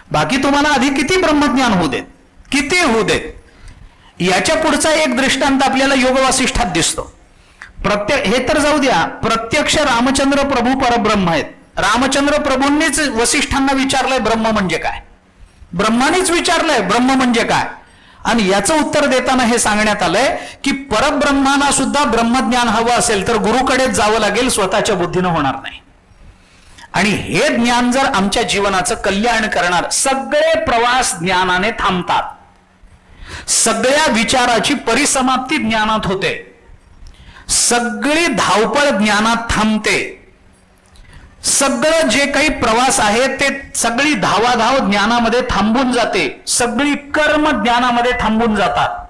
बाकी तुम्हाला आधी किती ब्रह्मज्ञान होऊ देत, किती होऊ देत. याच्या पुढचा एक दृष्टांत आपल्याला योग वासिष्ठात दिसतो. हे तर जाऊ द्या, प्रत्यक्ष रामचंद्र प्रभू परब्रह्म आहेत. रामचंद्र प्रभूंनीच वसिष्ठांना विचारलंय ब्रह्म म्हणजे काय, ब्रह्मानेच विचारलंय ब्रह्म म्हणजे काय. आणि याचं उत्तर देताना हे सांगण्यात आलंय की परब्रह्माला सुद्धा ब्रह्मज्ञान हवं असेल तर गुरुकडेच जावं लागेल, स्वतःच्या बुद्धीनं होणार नाही. आणि हे ज्ञान जर आमच्या जीवनाचं कल्याण करणार, सगळे प्रवास ज्ञानाने थांबतात, सगळ्या विचाराची परिसमाप्ती ज्ञानात होते, सगळी धावपळ ज्ञानात थांबते, सगळं जे काही प्रवास आहे ते सगळी धावाधाव ज्ञानामध्ये थांबून जाते, सगळी कर्म ज्ञानामध्ये थांबून जातात.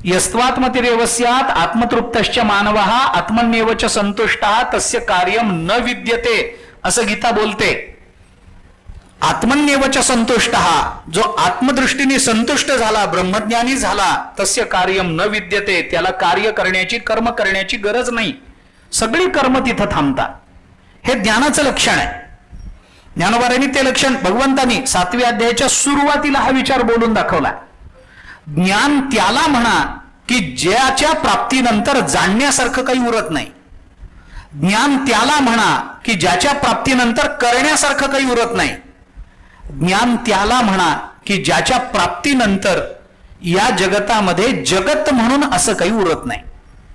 यस्त्वात्मतिरेवस्यात् आत्मतृप्तश्च मानवः आत्मन्येवच संतुष्टः तस्य कार्यम न विद्यते, असं गीता बोलते. आत्मन्येवच संतुष्टः, जो आत्मदृष्टीने संतुष्ट झाला, ब्रह्मज्ञानी झाला, तस्य कार्यम न विद्यते, त्याला कार्य करण्याची, कर्म करण्याची गरज नाही, सगळी कर्म तिथं थांबतात. हे ज्ञानाचं लक्षण आहे. ज्ञानोबारांनी ते लक्षण भगवंतांनी 7व्या अध्यायाच्या सुरुवातीला हा विचार बोलून दाखवला. ज्ञान त्याला म्हणा की ज्याच्या प्राप्तीनंतर जाणण्यासारखं काही उरत नाही. ज्ञान त्याला म्हणा की ज्याच्या प्राप्तीनंतर करण्यासारखं काही उरत नाही. ज्ञान त्याला म्हणा की ज्याच्या प्राप्तीनंतर या जगतामध्ये जगत म्हणून असं काही उरत नाही.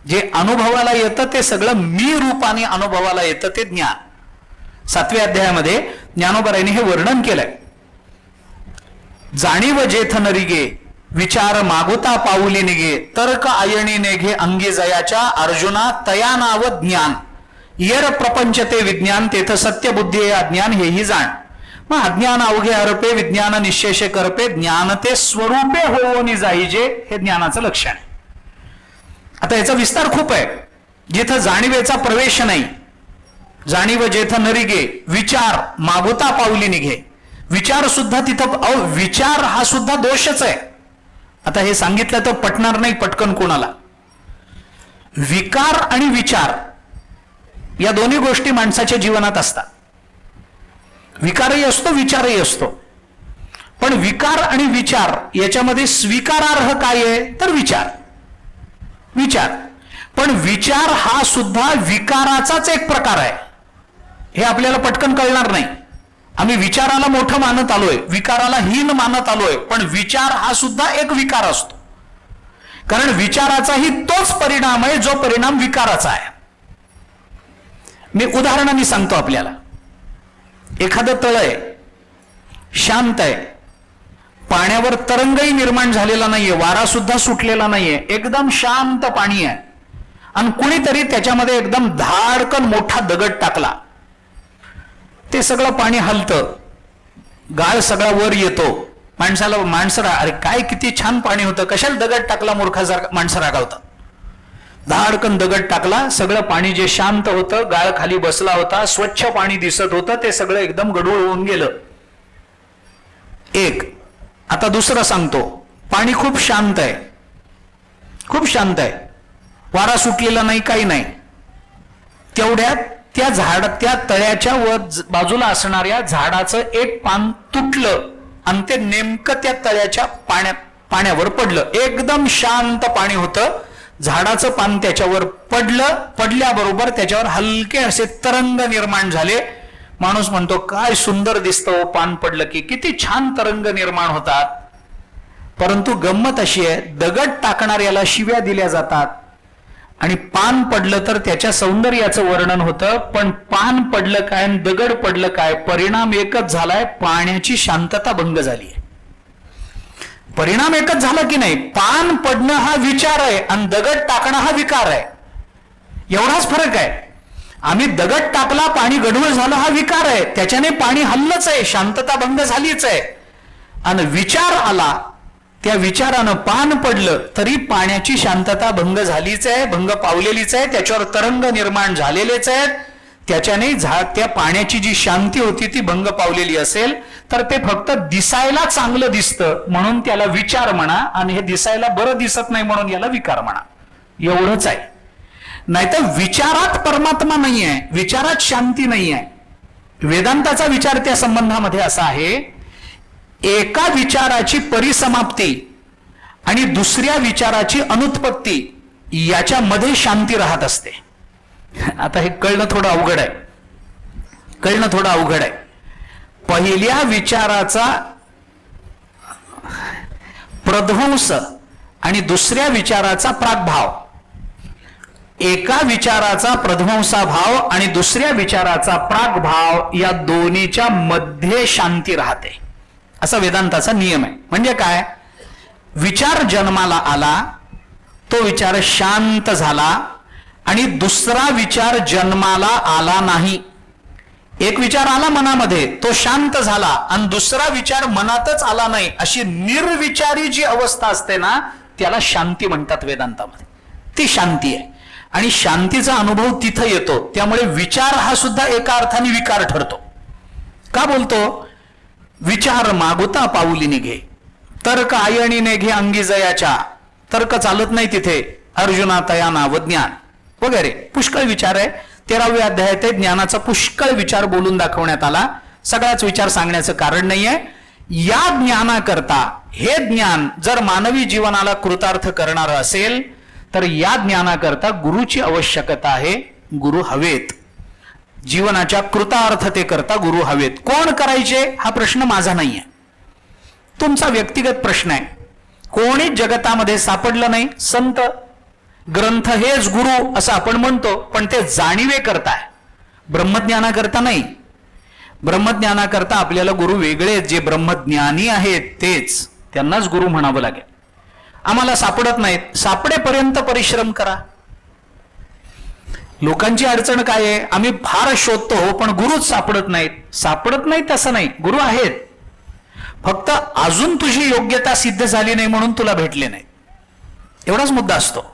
जे अनुभवाला येतं ते सगळं मी रूपाने अनुभवाला येतं ते ज्ञान. 7व्या अध्यायामध्ये ज्ञानोबारांनी हे वर्णन केलंय. जाणीव जेथ नरिगे विचार मागुता पाऊली निघे तर्क आयणी नेघे अंगी जयाच्या अर्जुना तया नाव ज्ञान येर प्रपंच ते विज्ञान तेथ सत्य बुद्धी हे अज्ञान हेही जाण. मग अज्ञान अवघे हरपे विज्ञान निश्चेषे करपे ज्ञान ते स्वरूपे होऊनी जाईजे, हे ज्ञानाचं लक्षण आहे. आता याचा विस्तार खूप आहे. जिथं जाणीवेचा प्रवेश नाही, जाणीव जेथ नरिगे विचार मागुता पाऊली निघे, विचार सुद्धा तिथं, विचार हा सुद्धा दोषच आहे. आता हे सांगितलं तर पटणार नाही पटकन कोणाला. विकार आणि विचार या दोन्ही गोष्टी माणसाच्या जीवनात असतात. विकारही असतो, विचारही असतो. पण विकार आणि विचार याच्यामध्ये स्वीकारार्ह काय आहे तर विचार. विचार, पण विचार हा सुद्धा विकाराचाच एक प्रकार आहे. हे आपल्याला पटकन कळणार नाही. आम्ही विचाराला मोठं मानत आलोय, विकाराला हीन मानत आलोय, पण विचार हा सुद्धा एक विकार असतो. कारण विचाराचाही तोच परिणाम आहे जो परिणाम विकाराचा आहे. मी उदाहरणाने सांगतो आपल्याला. एखादं तळ आहे, शांत आहे, पाण्यावर तरंगही निर्माण झालेला नाहीये, वारा सुद्धा सुटलेला नाहीये, एकदम शांत पाणी आहे. आणि कुणीतरी त्याच्यामध्ये एकदम धाडकन मोठा दगड टाकला, ते सगळं पाणी हलतं, गाळ सगळा वर येतो. माणसं अरे काय किती छान पाणी होतं, कशाला दगड टाकला मूर्खासारखा, माणसं रागावतात. धाडकन दगड टाकला, सगळं पाणी जे शांत होतं, गाळ खाली बसला होता, स्वच्छ पाणी दिसत होतं, ते सगळं एकदम गढूळ होऊन गेलं. एक. आता दुसरं सांगतो, पाणी खूप शांत आहे, खूप शांत आहे, वारा सुटलेला नाही, काही नाही. तेवढ्यात त्या तळ्याच्या वर बाजूला असणाऱ्या झाडाचं एक पान तुटलं आणि ते नेमकं त्या तळ्याच्या पाण्यावर पडलं. एकदम शांत पाणी होतं, झाडाचं पान त्याच्यावर पडलं, पडल्याबरोबर त्याच्यावर हलके असे तरंग निर्माण झाले. माणूस म्हणतो काय सुंदर दिसतं पान पडलं की, किती छान तरंग निर्माण होतात. परंतु गंमत अशी आहे, दगड टाकणाऱ्याला शिव्या दिल्या जातात आणि पान पडलं तर त्याच्या सौंदर्याचं वर्णन होतं. पण पान पडलं काय आणि दगड पडलं काय, परिणाम एकच झालाय, पाण्याची शांतता भंग झाली. परिणाम एकच झाला की नाही. पान पडणं हा विचार आहे आणि दगड टाकणं हा विकार आहे, एवढाच फरक आहे. आम्ही दगड टाकला, पाणी गढूळ झालं, हा विकार आहे, त्याच्याने पाणी हल्लंच आहे, शांतता भंग झालीच आहे. आणि विचार आला, त्या विचारानं पान पडलं तरी पाण्याची शांतता भंग झालीच आहे, भंग पावलेलीच आहे, त्याच्यावर तरंग निर्माण झालेलेच आहेत. त्याच्याने त्या पाण्याची जी शांती होती ती भंग पावलेली असेल तर ते फक्त दिसायला चांगलं दिसतं म्हणून त्याला विचार म्हणा, आणि हे दिसायला बरं दिसत नाही म्हणून याला विकार म्हणा, एवढंच आहे. नाहीतर विचारात परमात्मा नाही आहे, विचारात शांती नाही आहे. वेदांताचा विचार त्या संबंधामध्ये असा आहे एका विचाराची परिसमाप्ती आणि दुसऱ्या विचाराची अनुत्पत्ती याच्यामध्ये शांती राहत असते. आता हे कळणं थोडं अवघड आहे. पहिल्या विचाराचा प्रध्वंस आणि दुसऱ्या विचाराचा प्रागभाव, एका विचाराचा प्रध्वंसाभाव आणि दुसऱ्या विचाराचा प्रागभाव या दोन्हीच्या मध्ये शांती राहते, असा वेदांताचा नियम आहे. म्हणजे काय, विचार जन्माला आला, तो विचार शांत झाला आणि दुसरा विचार जन्माला आला नाही. एक विचार आला मनामध्ये, तो शांत झाला आणि दुसरा विचार मनातच आला नाही, अशी निर्विचारी जी अवस्था असते ना, त्याला शांती म्हणतात वेदांतामध्ये. ती शांती आहे आणि शांतीचा अनुभव तिथं येतो. त्यामुळे विचार हा सुद्धा एका अर्थाने विकार ठरतो. का बोलतो, विचार मागुता पाऊली निघे, तर्क आयणीने घे अंगी जयाच्या. तर्क चालत नाही तिथे, अर्जुना तया नाव ज्ञान वगैरे पुष्कळ विचार आहे. 13व्या अध्यायात ते ज्ञानाचा पुष्कळ विचार बोलून दाखवण्यात आला. सगळाच विचार सांगण्याचं कारण नाहीये. या ज्ञानाकरता, हे ज्ञान जर मानवी जीवनाला कृतार्थ करणार असेल तर या ज्ञानाकरता गुरुची आवश्यकता आहे. गुरु हवेत. जीवनाच्या कृतार्थतेकरता गुरु हवेत. कोण करायचे हा प्रश्न माझा नाहीये, तुमचा व्यक्तिगत प्रश्न आहे. कोणीच जगतामध्ये सापडलं नाही. संत ग्रंथ हेच गुरु असं आपण म्हणतो, पण ते जाणीवे करताय, ब्रह्मज्ञानाकरता नाही. ब्रह्मज्ञानाकरता आपल्याला गुरु वेगळे, जे ब्रह्मज्ञानी आहेत तेच, त्यांनाच गुरु म्हणावं लागेल. आम्हाला सापडत नाहीत, सापडेपर्यंत परिश्रम करा. लोकांची अडचण काय आहे, आम्ही फार शोधतो पण गुरुच सापडत नाहीत. सापडत नाहीत असं नाही, गुरु आहेत, फक्त अजून तुझी योग्यता सिद्ध झाली नाही म्हणून तुला भेटले नाही, एवढाच मुद्दा असतो.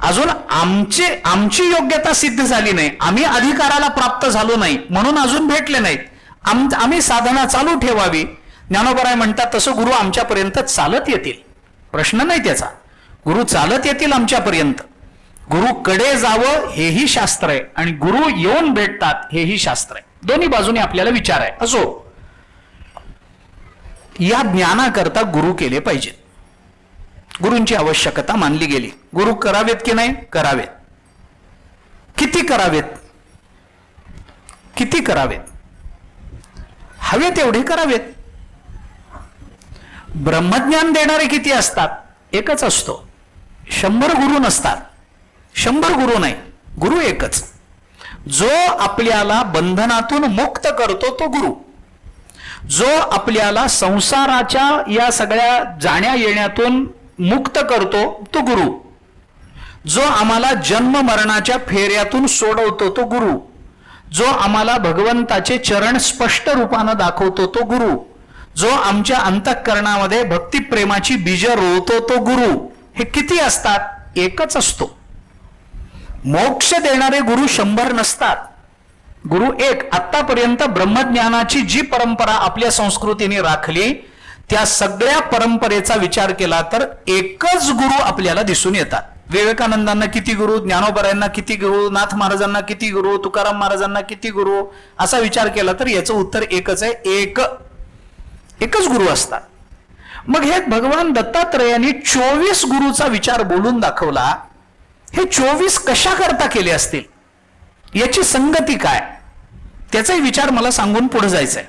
अजून आमची योग्यता सिद्ध झाली नाही, आम्ही अधिकाराला प्राप्त झालो नाही म्हणून अजून भेटले नाहीत. आम्ही साधना चालू ठेवावी. ज्ञानोबराय म्हणतात तसं गुरु आमच्यापर्यंत चालत येतील, प्रश्न नाही त्याचा. गुरु चालत येतील आमच्यापर्यंत. गुरुकडे जावं हेही शास्त्र आहे आणि गुरु येऊन भेटतात हेही शास्त्र आहे. दोन्ही बाजूने आपल्याला विचार आहे. असो, या ज्ञानाकरता गुरु केले पाहिजेत. गुरूंची आवश्यकता मानली गेली. गुरु करावेत की नाही? करावेत. किती करावेत? किती करावेत? हवेत एवढे करावेत. ब्रह्मज्ञान देणारे किती असतात? एकच असतो. 100 गुरु नसतात. 100 गुरु नाही, गुरु एकच. जो आपल्याला बंधनातून मुक्त करतो तो गुरु. जो आपल्याला संसाराच्या या सगळ्या जाण्या येण्यातून मुक्त करतो तो गुरु. जो आम्हाला जन्म मरणाच्या फेऱ्यातून सोडवतो तो गुरु. जो आम्हाला भगवंताचे चरण स्पष्ट रूपानं दाखवतो तो गुरु. जो आमच्या अंतःकरणामध्ये भक्तिप्रेमाची बीज रोवतो तो गुरु. हे किती असतात? एकच असतो. मोक्ष देणारे गुरु 100 नसतात. गुरु एक. आतापर्यंत ब्रह्मज्ञानाची जी परंपरा आपल्या संस्कृतीने राखली त्या सगळ्या परंपरेचा विचार केला तर एकच गुरु आपल्याला दिसून येतात. विवेकानंदांना किती गुरु, ज्ञानोबरायांना किती गुरु, नाथ महाराजांना किती गुरु, तुकाराम महाराजांना किती गुरु, असा विचार केला तर याचं उत्तर एकच आहे. एकच गुरु असतात. मग हे भगवान दत्तात्रयांनी 24 गुरुचा विचार बोलून दाखवला. हे 24 कशा करता केले असतील, याची संगती काय, त्याचाही विचार मला सांगून पुढे जायचंय.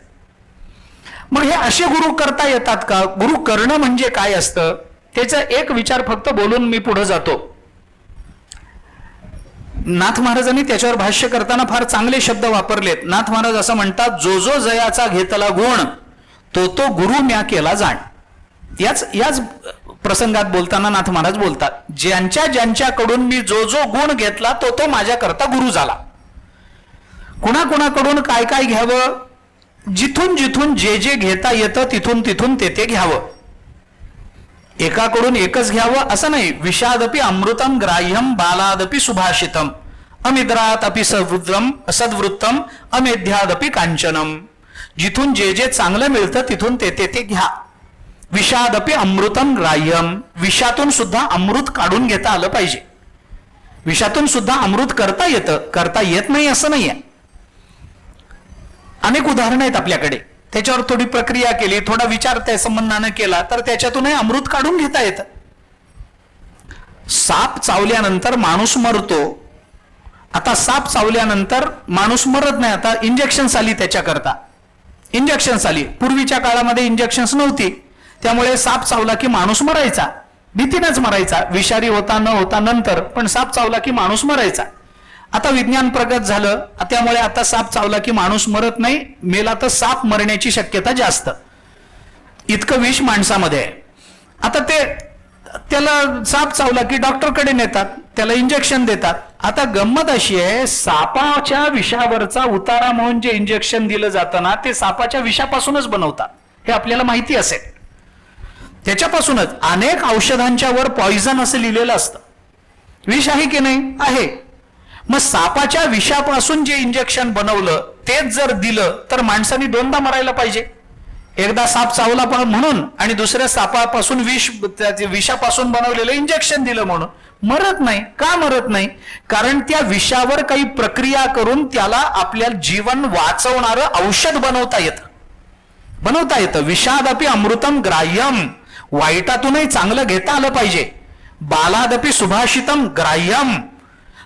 मग हे असे गुरु करता येतात का? गुरु करणं म्हणजे काय असतं त्याचा एक विचार फक्त बोलून मी पुढे जातो. नाथ महाराजांनी त्याच्यावर भाष्य करताना फार चांगले शब्द वापरलेत. नाथ महाराज असं म्हणतात, जो जो जयाचा घेतला गुण तो तो गुरु म्या केला जाण. याच प्रसंगात बोलताना नाथ महाराज बोलतात, ज्यांच्याकडून मी जो जो गुण घेतला तो तो माझ्या करता गुरु झाला. कुणाकुणाकडून काय काय घ्यावं, जिथून जिथून जे जे घेता येतं तिथून तिथून ते घ्यावं. एकाकडून एकच घ्यावं असं नाही. विषादपि अमृतम ग्राह्यम बालादपि सुभाषितम अमिद्रात अपि सद्वृत्तम अमेध्यादपि कांचनम. जिथून जे जे चांगलं मिळतं तिथून ते घ्या. विषादपि अमृतम ग्राह्यम. विषातून सुद्धा अमृत काढून घेता आलं पाहिजे. विषातून सुद्धा अमृत करता येतं, करता येत नाही असं नाहीये. अनेक उदाहरणं आहेत आपल्याकडे. त्याच्यावर थोडी प्रक्रिया केली, थोडा विचार त्या संबंधानं केला तर त्याच्यातूनही अमृत काढून घेता येतं. साप चावल्यानंतर माणूस मरतो. आता साप चावल्यानंतर माणूस मरत नाही, आता इंजेक्शन्स आली त्याच्याकरता. इंजेक्शन्स आली. पूर्वीच्या काळामध्ये इंजेक्शन्स नव्हती, त्यामुळे साप चावला की माणूस मरायचा, भीतीनेच मरायचा, विषारी होता न होता नंतर, पण साप चावला की माणूस मरायचा. आता विज्ञान प्रगत झालं, त्यामुळे आता साप चावला की माणूस मरत नाही, मेला तर साप मरण्याची शक्यता जास्त, इतकं विष माणसामध्ये आहे. आता त्याला साप चावला की डॉक्टरकडे नेतात, त्याला इंजेक्शन देतात. आता गंमत अशी आहे, सापाच्या विषावरचा उतारा म्हणून जे इंजेक्शन दिलं जातं ना, ते सापाच्या विषापासूनच बनवतात, हे आपल्याला माहिती असेल. त्याच्यापासूनच अनेक औषधांच्या वर पॉइझन असं लिहिलेलं असतं. विष आहे की नाही? आहे. मग सापाच्या विषापासून जे इंजेक्शन बनवलं तेच जर दिलं तर माणसाने दोनदा मरायला पाहिजे. एकदा साप चावला पण म्हणून आणि दुसऱ्या सापापासून विषापासून बनवलेलं इंजेक्शन दिलं म्हणून मरत नाही. का मरत नाही? कारण त्या विषावर काही प्रक्रिया करून त्याला आपल्या जीवन वाचवणारं औषध बनवता येतं. विषादपि अमृतम ग्राह्यम, वाईटातूनही चांगलं घेता आलं पाहिजे. बालादपि सुभाषितम ग्राह्यम,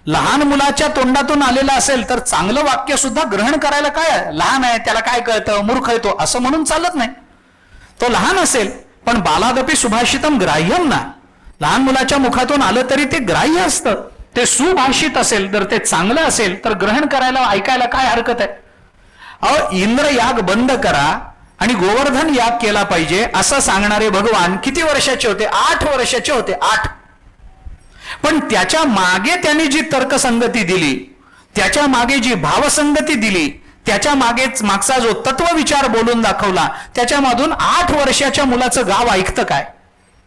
लहान मुलाच्या तोंडातून आलेलं असेल तर चांगलं वाक्य सुद्धा ग्रहण करायला काय, लहान आहे त्याला काय कळतं, मूर्ख आहे तो, असं म्हणून चालत नाही. तो लहान असेल पण बालादपि सुभाषितम ग्राह्यम ना, लहान मुलाच्या मुखातून आलं तरी ते ग्राह्य असतं. ते सुभाषित असेल तर ते चांगलं असेल तर ग्रहण करायला ऐकायला काय हरकत आहे. अहो, इंद्र याग बंद करा आणि गोवर्धन याग केला पाहिजे असं सांगणारे भगवान किती वर्षाचे होते? 8 वर्षाचे होते. 8. पण त्याच्या मागे त्यांनी जी तर्कसंगती दिली, त्याच्या मागे जी भावसंगती दिली, त्याच्या मागचा जो तत्वविचार बोलून दाखवला, त्याच्यामधून 8 वर्षाच्या मुलाचं गाव ऐकतं काय?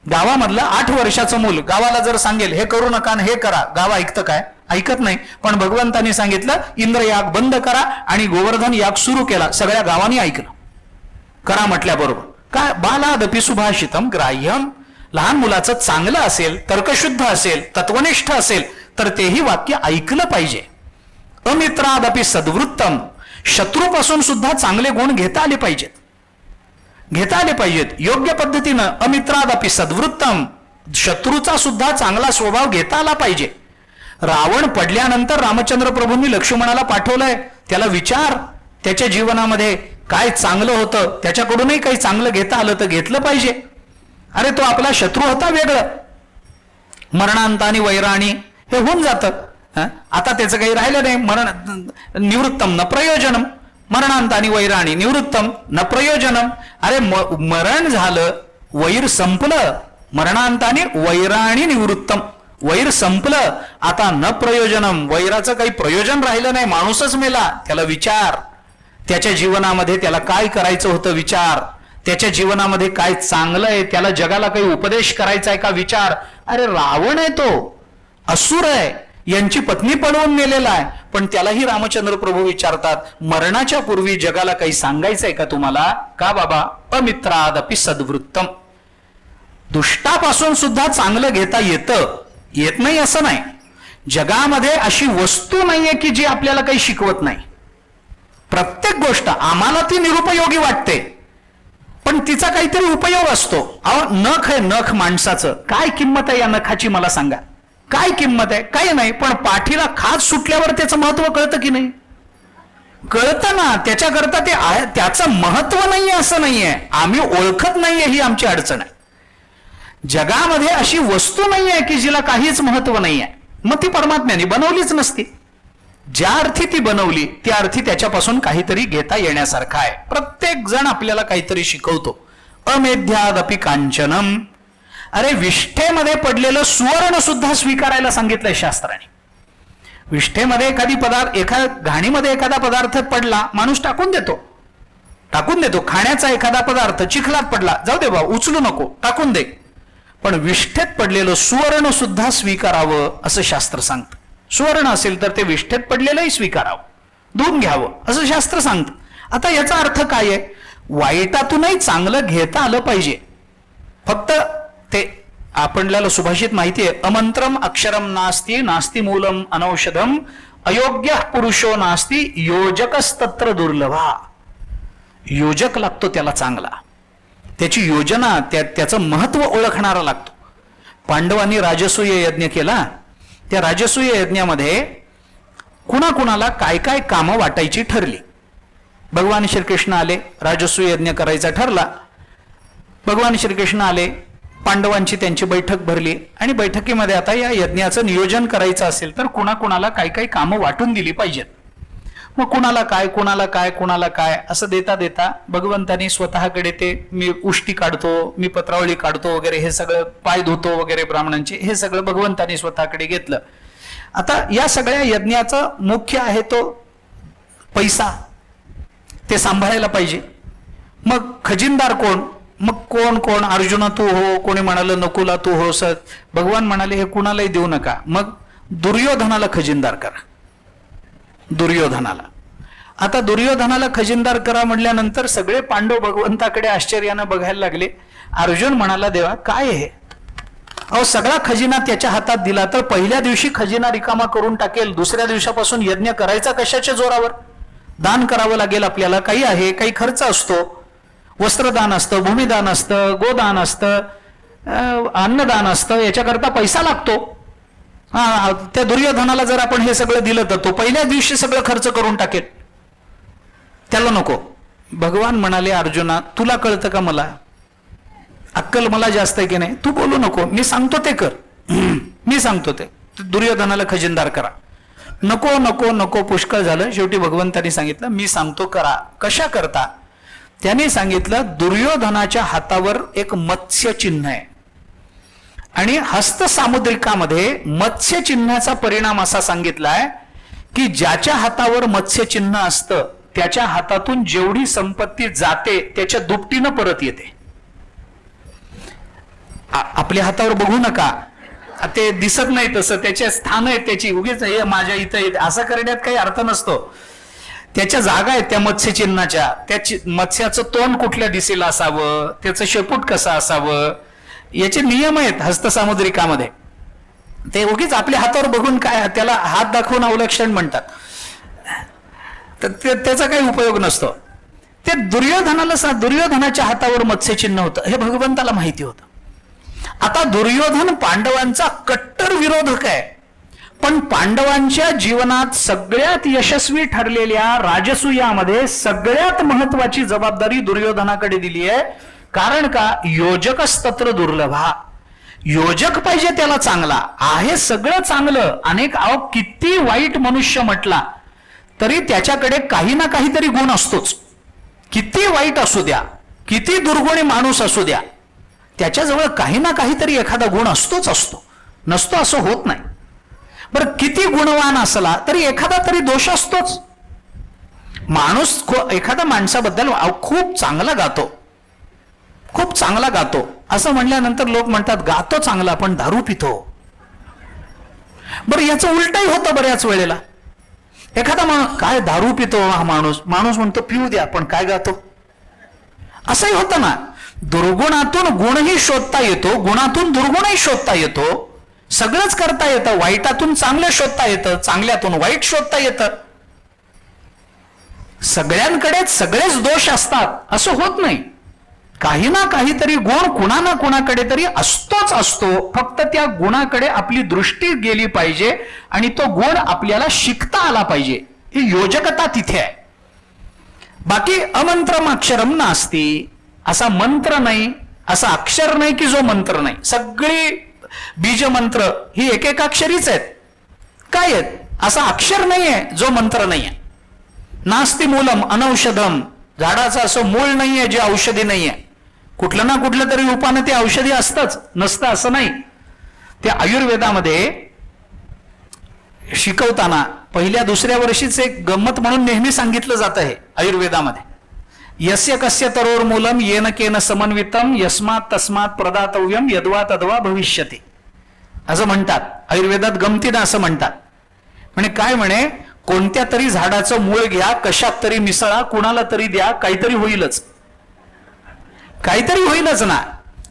गावामधलं 8 वर्षाचं मूल गावाला जर सांगेल हे करू नका हे करा, गाव ऐकतं काय? ऐकत नाही. पण भगवंतांनी सांगितलं इंद्र याग बंद करा आणि गोवर्धन याग सुरू केला, सगळ्या गावांनी ऐकलं. करा म्हटल्याबरोबर काय? बालादपि सुभाषितम ग्राह्यम, लहान मुलाचं चांगलं असेल, तर्कशुद्ध असेल, तत्वनिष्ठ असेल तर तेही वाक्य ऐकलं पाहिजे. अमित्रादपि सद्वृत्तम, शत्रूपासून सुद्धा चांगले गुण घेता आले पाहिजेत. योग्य पद्धतीनं अमित्रादपि सद्वृत्तम, शत्रूचा सुद्धा चांगला स्वभाव घेता आला पाहिजे. रावण पडल्यानंतर रामचंद्र प्रभूंनी लक्ष्मणाला पाठवलंय, त्याला विचार त्याच्या जीवनामध्ये काय चांगलं होतं, त्याच्याकडूनही काही चांगलं घेता आलं तर घेतलं पाहिजे. अरे तो आपला शत्रू होता वेगळं, मरणांतानी वैराणी हे होऊन जातं. आता त्याचं काही राहिलं नाही. निवृत्तम न प्रयोजनम, मरणांतानी वैराणी निवृत्तम न प्रयोजनम. अरे मरण झालं, वैर संपलं, मरणांतानी वैराणी निवृत्तम, वैर संपलं, आता न प्रयोजनम, वैराचं काही प्रयोजन राहिलं नाही, माणूसच मेला. त्याला विचार, त्याच्या जीवनामध्ये त्याला काय करायचं होतं विचार, त्याच्या जीवनामध्ये काय चांगलं आहे, त्याला जगाला काही उपदेश करायचा आहे का विचार. अरे रावण आहे, तो असुर आहे, यांची पत्नी पळवून नेलेला आहे, पण त्यालाही रामचंद्र प्रभू विचारतात मरणाच्या पूर्वी जगाला काही सांगायचंय का तुम्हाला? का बाबा? अमित्रादपि सद्वृत्तम, दुष्टापासून सुद्धा चांगलं घेता येत नाही असं नाही. जगामध्ये अशी वस्तू नाहीये की जी आपल्याला काही शिकवत नाही. प्रत्येक गोष्ट आम्हाला ती निरुपयोगी वाटते पण तिचा काहीतरी उपयोग असतो. अहो, नख आहे, नख माणसाचं, काय किंमत आहे या नखाची मला सांगा? काय किंमत आहे? काही नाही. पण पाठीला खाज सुटल्यावर त्याचं महत्व कळतं की नाही? कळतं ना. त्याच्याकरता त्याचं महत्व नाहीये असं नाहीये, आम्ही ओळखत नाहीये ही आमची अडचण आहे. जगामध्ये अशी वस्तू नाहीये की जिला काहीच महत्व नाहीये, मग ती परमात्म्याने बनवलीच नसती. ज्या अर्थी ती बनवली त्या अर्थी त्याच्यापासून काहीतरी घेता येण्यासारखं आहे. प्रत्येक जण आपल्याला काहीतरी शिकवतो. अमेध्यादपि कांचनम, अरे विष्ठेमध्ये पडलेलं सुवर्ण सुद्धा स्वीकारायला सांगितलंय शास्त्राने. विष्ठेमध्ये एखाद्या घाणीमध्ये एखादा पदार्थ पडला, माणूस टाकून देतो. खाण्याचा एखादा पदार्थ चिखलात पडला, जाऊ दे बा, उचलू नको, टाकून दे. पण विष्ठेत पडलेलं सुवर्ण सुद्धा स्वीकारावं असं शास्त्र सांगतं. सुवर्ण असेल तर ते विष्ठेत पडलेलंही स्वीकारावं, धुवून घ्यावं असं शास्त्र सांगतं. आता याचा अर्थ काय आहे? वाईटातूनही चांगलं घेता आलं पाहिजे. फक्त ते आपल्याला सुभाषित माहिती आहे, अमंत्रम अक्षरम नास्ती, नास्ती मूलम अनौषधम, अयोग्य पुरुषो नास्ती, योजकस्तत्र दुर्लभा. योजक लागतो त्याला चांगला, त्याची योजना, त्याचं महत्व ओळखणारा लागतो. पांडवांनी राजसूय यज्ञ केला. त्या राजसूय यज्ञामध्ये कुणाकुणाला काय काय कामं वाटायची ठरली. भगवान श्रीकृष्ण आले, राजसूय यज्ञ करायचा ठरला. भगवान श्रीकृष्ण आले, पांडवांची त्यांची बैठक भरली आणि बैठकीमध्ये आता या यज्ञाचं नियोजन करायचं असेल तर कुणाकुणाला काय काय कामं वाटून दिली पाहिजेत. मग कुणाला काय कुणाला काय कुणाला काय असं देता देता भगवंतानी स्वतःकडे ते मी उष्टी काढतो, मी पत्रावळी काढतो वगैरे, हे सगळं पाय धुतो वगैरे ब्राह्मणांचे, हे सगळं भगवंतानी स्वतःकडे घेतलं. आता या सगळ्या यज्ञाचा मुख्य आहे तो पैसा, ते सांभाळायला पाहिजे. मग खजिनदार कोण? मग कोण कोण? अर्जुना तू हो, कोणी म्हणाल नकुला तू हो. भगवान म्हणाले हे कुणालाही देऊ नका. मग दुर्योधनाला खजिनदार करा, दुर्योधनाला. आता दुर्योधनाला खजिनदार करा म्हटल्यानंतर सगळे पांडव भगवंताकडे आश्चर्यानं बघायला लागले. अर्जुन म्हणाला देवा काय आहे? अहो सगळा खजिना त्याच्या हातात दिला तर पहिल्या दिवशी खजिना रिकामा करून टाकेल, दुसऱ्या दिवसापासून यज्ञ करायचा कशाच्या जोरावर? दान करावं लागेल आपल्याला, काही आहे, काही खर्च असतो, वस्त्रदान असतं, भूमिदान असतं, गोदान असतं, अन्नदान असतं, याच्याकरता पैसा लागतो. त्या दुर्योधनाला जर आपण हे सगळं दिलं तर तो पहिल्या दिवशी सगळं खर्च करून टाकेल, त्याला नको. भगवान म्हणाले अर्जुना तुला कळतं का? मला अक्कल मला जास्त आहे की नाही? तू बोलू नको, मी सांगतो ते कर, मी सांगतो ते. दुर्योधनाला खजिनदार करा. नको नको नको, पुष्कळ झालं. शेवटी भगवंतानी सांगितलं मी सांगतो करा. कशा करता? त्याने सांगितलं दुर्योधनाच्या हातावर एक मत्स्य चिन्ह आहे आणि हस्त सामुद्रिकामध्ये मत्स्य चिन्हाचा परिणाम असा सांगितलाय की ज्याच्या हातावर मत्स्य चिन्ह असतं त्याच्या हातातून जेवढी संपत्ती जाते त्याच्या दुपटीनं परत येते. आपल्या हातावर बघू नका, ते दिसत नाही तसं, त्याचे स्थान आहेत त्याची, उगीच हे माझ्या इथं असं करण्यात काही अर्थ नसतो. त्याच्या जागा आहेत त्या मत्स्य चिन्हाच्या. त्या मत्स्याचं तोंड कुठल्या दिशेला असावं, त्याचं शेपूट कसं असावं, याचे नियम आहेत हस्तसामुद्रिकामध्ये. ते उगीच आपल्या हातावर बघून काय, त्याला हात दाखवून अवलक्षण म्हणतात, तर त्याचा काही उपयोग नसतो. ते दुर्योधनाच्या हातावर मत्स्य चिन्ह होतं हे भगवंताला माहिती होतं. आता दुर्योधन पांडवांचा कट्टर विरोधक आहे, पण पांडवांच्या जीवनात सगळ्यात यशस्वी ठरलेल्या राजसूयामध्ये सगळ्यात महत्वाची जबाबदारी दुर्योधनाकडे दिली आहे. कारण का? योजकस्तत्र दुर्लभा. योजक पाहिजे त्याला चांगला. आहे सगळं चांगलं, अनेक किती वाईट मनुष्य म्हटला तरी त्याच्याकडे काही ना काहीतरी गुण असतोच. किती वाईट असू द्या, किती दुर्गुणी माणूस असू द्या, त्याच्याजवळ काही ना काहीतरी एखादा गुण असतोच असतो, नसतो असं होत नाही. बरं किती गुणवान असला तरी एखादा तरी दोष असतोच. माणूस एखाद्या माणसाबद्दल खूप चांगला गातो, खूप चांगला गातो असं म्हणल्यानंतर लोक म्हणतात गातो चांगला पण दारू पितो. बरं याचं उलटही होतं बऱ्याच वेळेला. एखादा माणूस काय दारू पितो हा माणूस म्हणतो पिऊ द्या पण काय गातो, असंही होतं ना. दुर्गुणातून गुणही शोधता येतो, गुणातून दुर्गुणही शोधता येतो, सगळंच करता येतं. वाईटातून चांगलं शोधता येतं, चांगल्यातून वाईट शोधता येतं. सगळ्यांकडेच सगळेच दोष असतात असं होत नाही. काही ना काहीतरी गुण कुणा ना कुणाकडे तरी असतोच असतो. फक्त त्या गुणाकडे आपली दृष्टी गेली पाहिजे आणि तो गुण आपल्याला शिकता आला पाहिजे. ही योजकता तिथे आहे. बाकी अमंत्रम अक्षरम नास्ती. असा मंत्र नाही, असा अक्षर नाही की जो मंत्र नाही. सगळी बीज मंत्र ही एकेकाक्षरीच आहेत. काय आहेत? असा अक्षर नाहीये जो मंत्र नाहीये. नास्ती मूलम अनौषधम. झाडाचं असं मूळ नाहीये जे औषधी नाहीये. कुठलं ना कुठलं तरी रूपाने ते औषधी असतंच, नसतं असं नाही. ते आयुर्वेदामध्ये शिकवताना पहिल्या दुसऱ्या वर्षीच एक गंमत म्हणून नेहमी सांगितलं जात आहे आयुर्वेदामध्ये. यस्य कस्य तरोर मूलम येन केन समन्वितम यस्मात तस्मात प्रदातव्यम यद्वा तद्वा भविष्यति असं म्हणतात आयुर्वेदात. गमतीनं असं म्हणतात. म्हणजे काय म्हणे, कोणत्या तरी झाडाचं मूळ घ्या, कशात तरी मिसळा, कुणाला तरी द्या, काहीतरी होईलच, काहीतरी होईलच ना.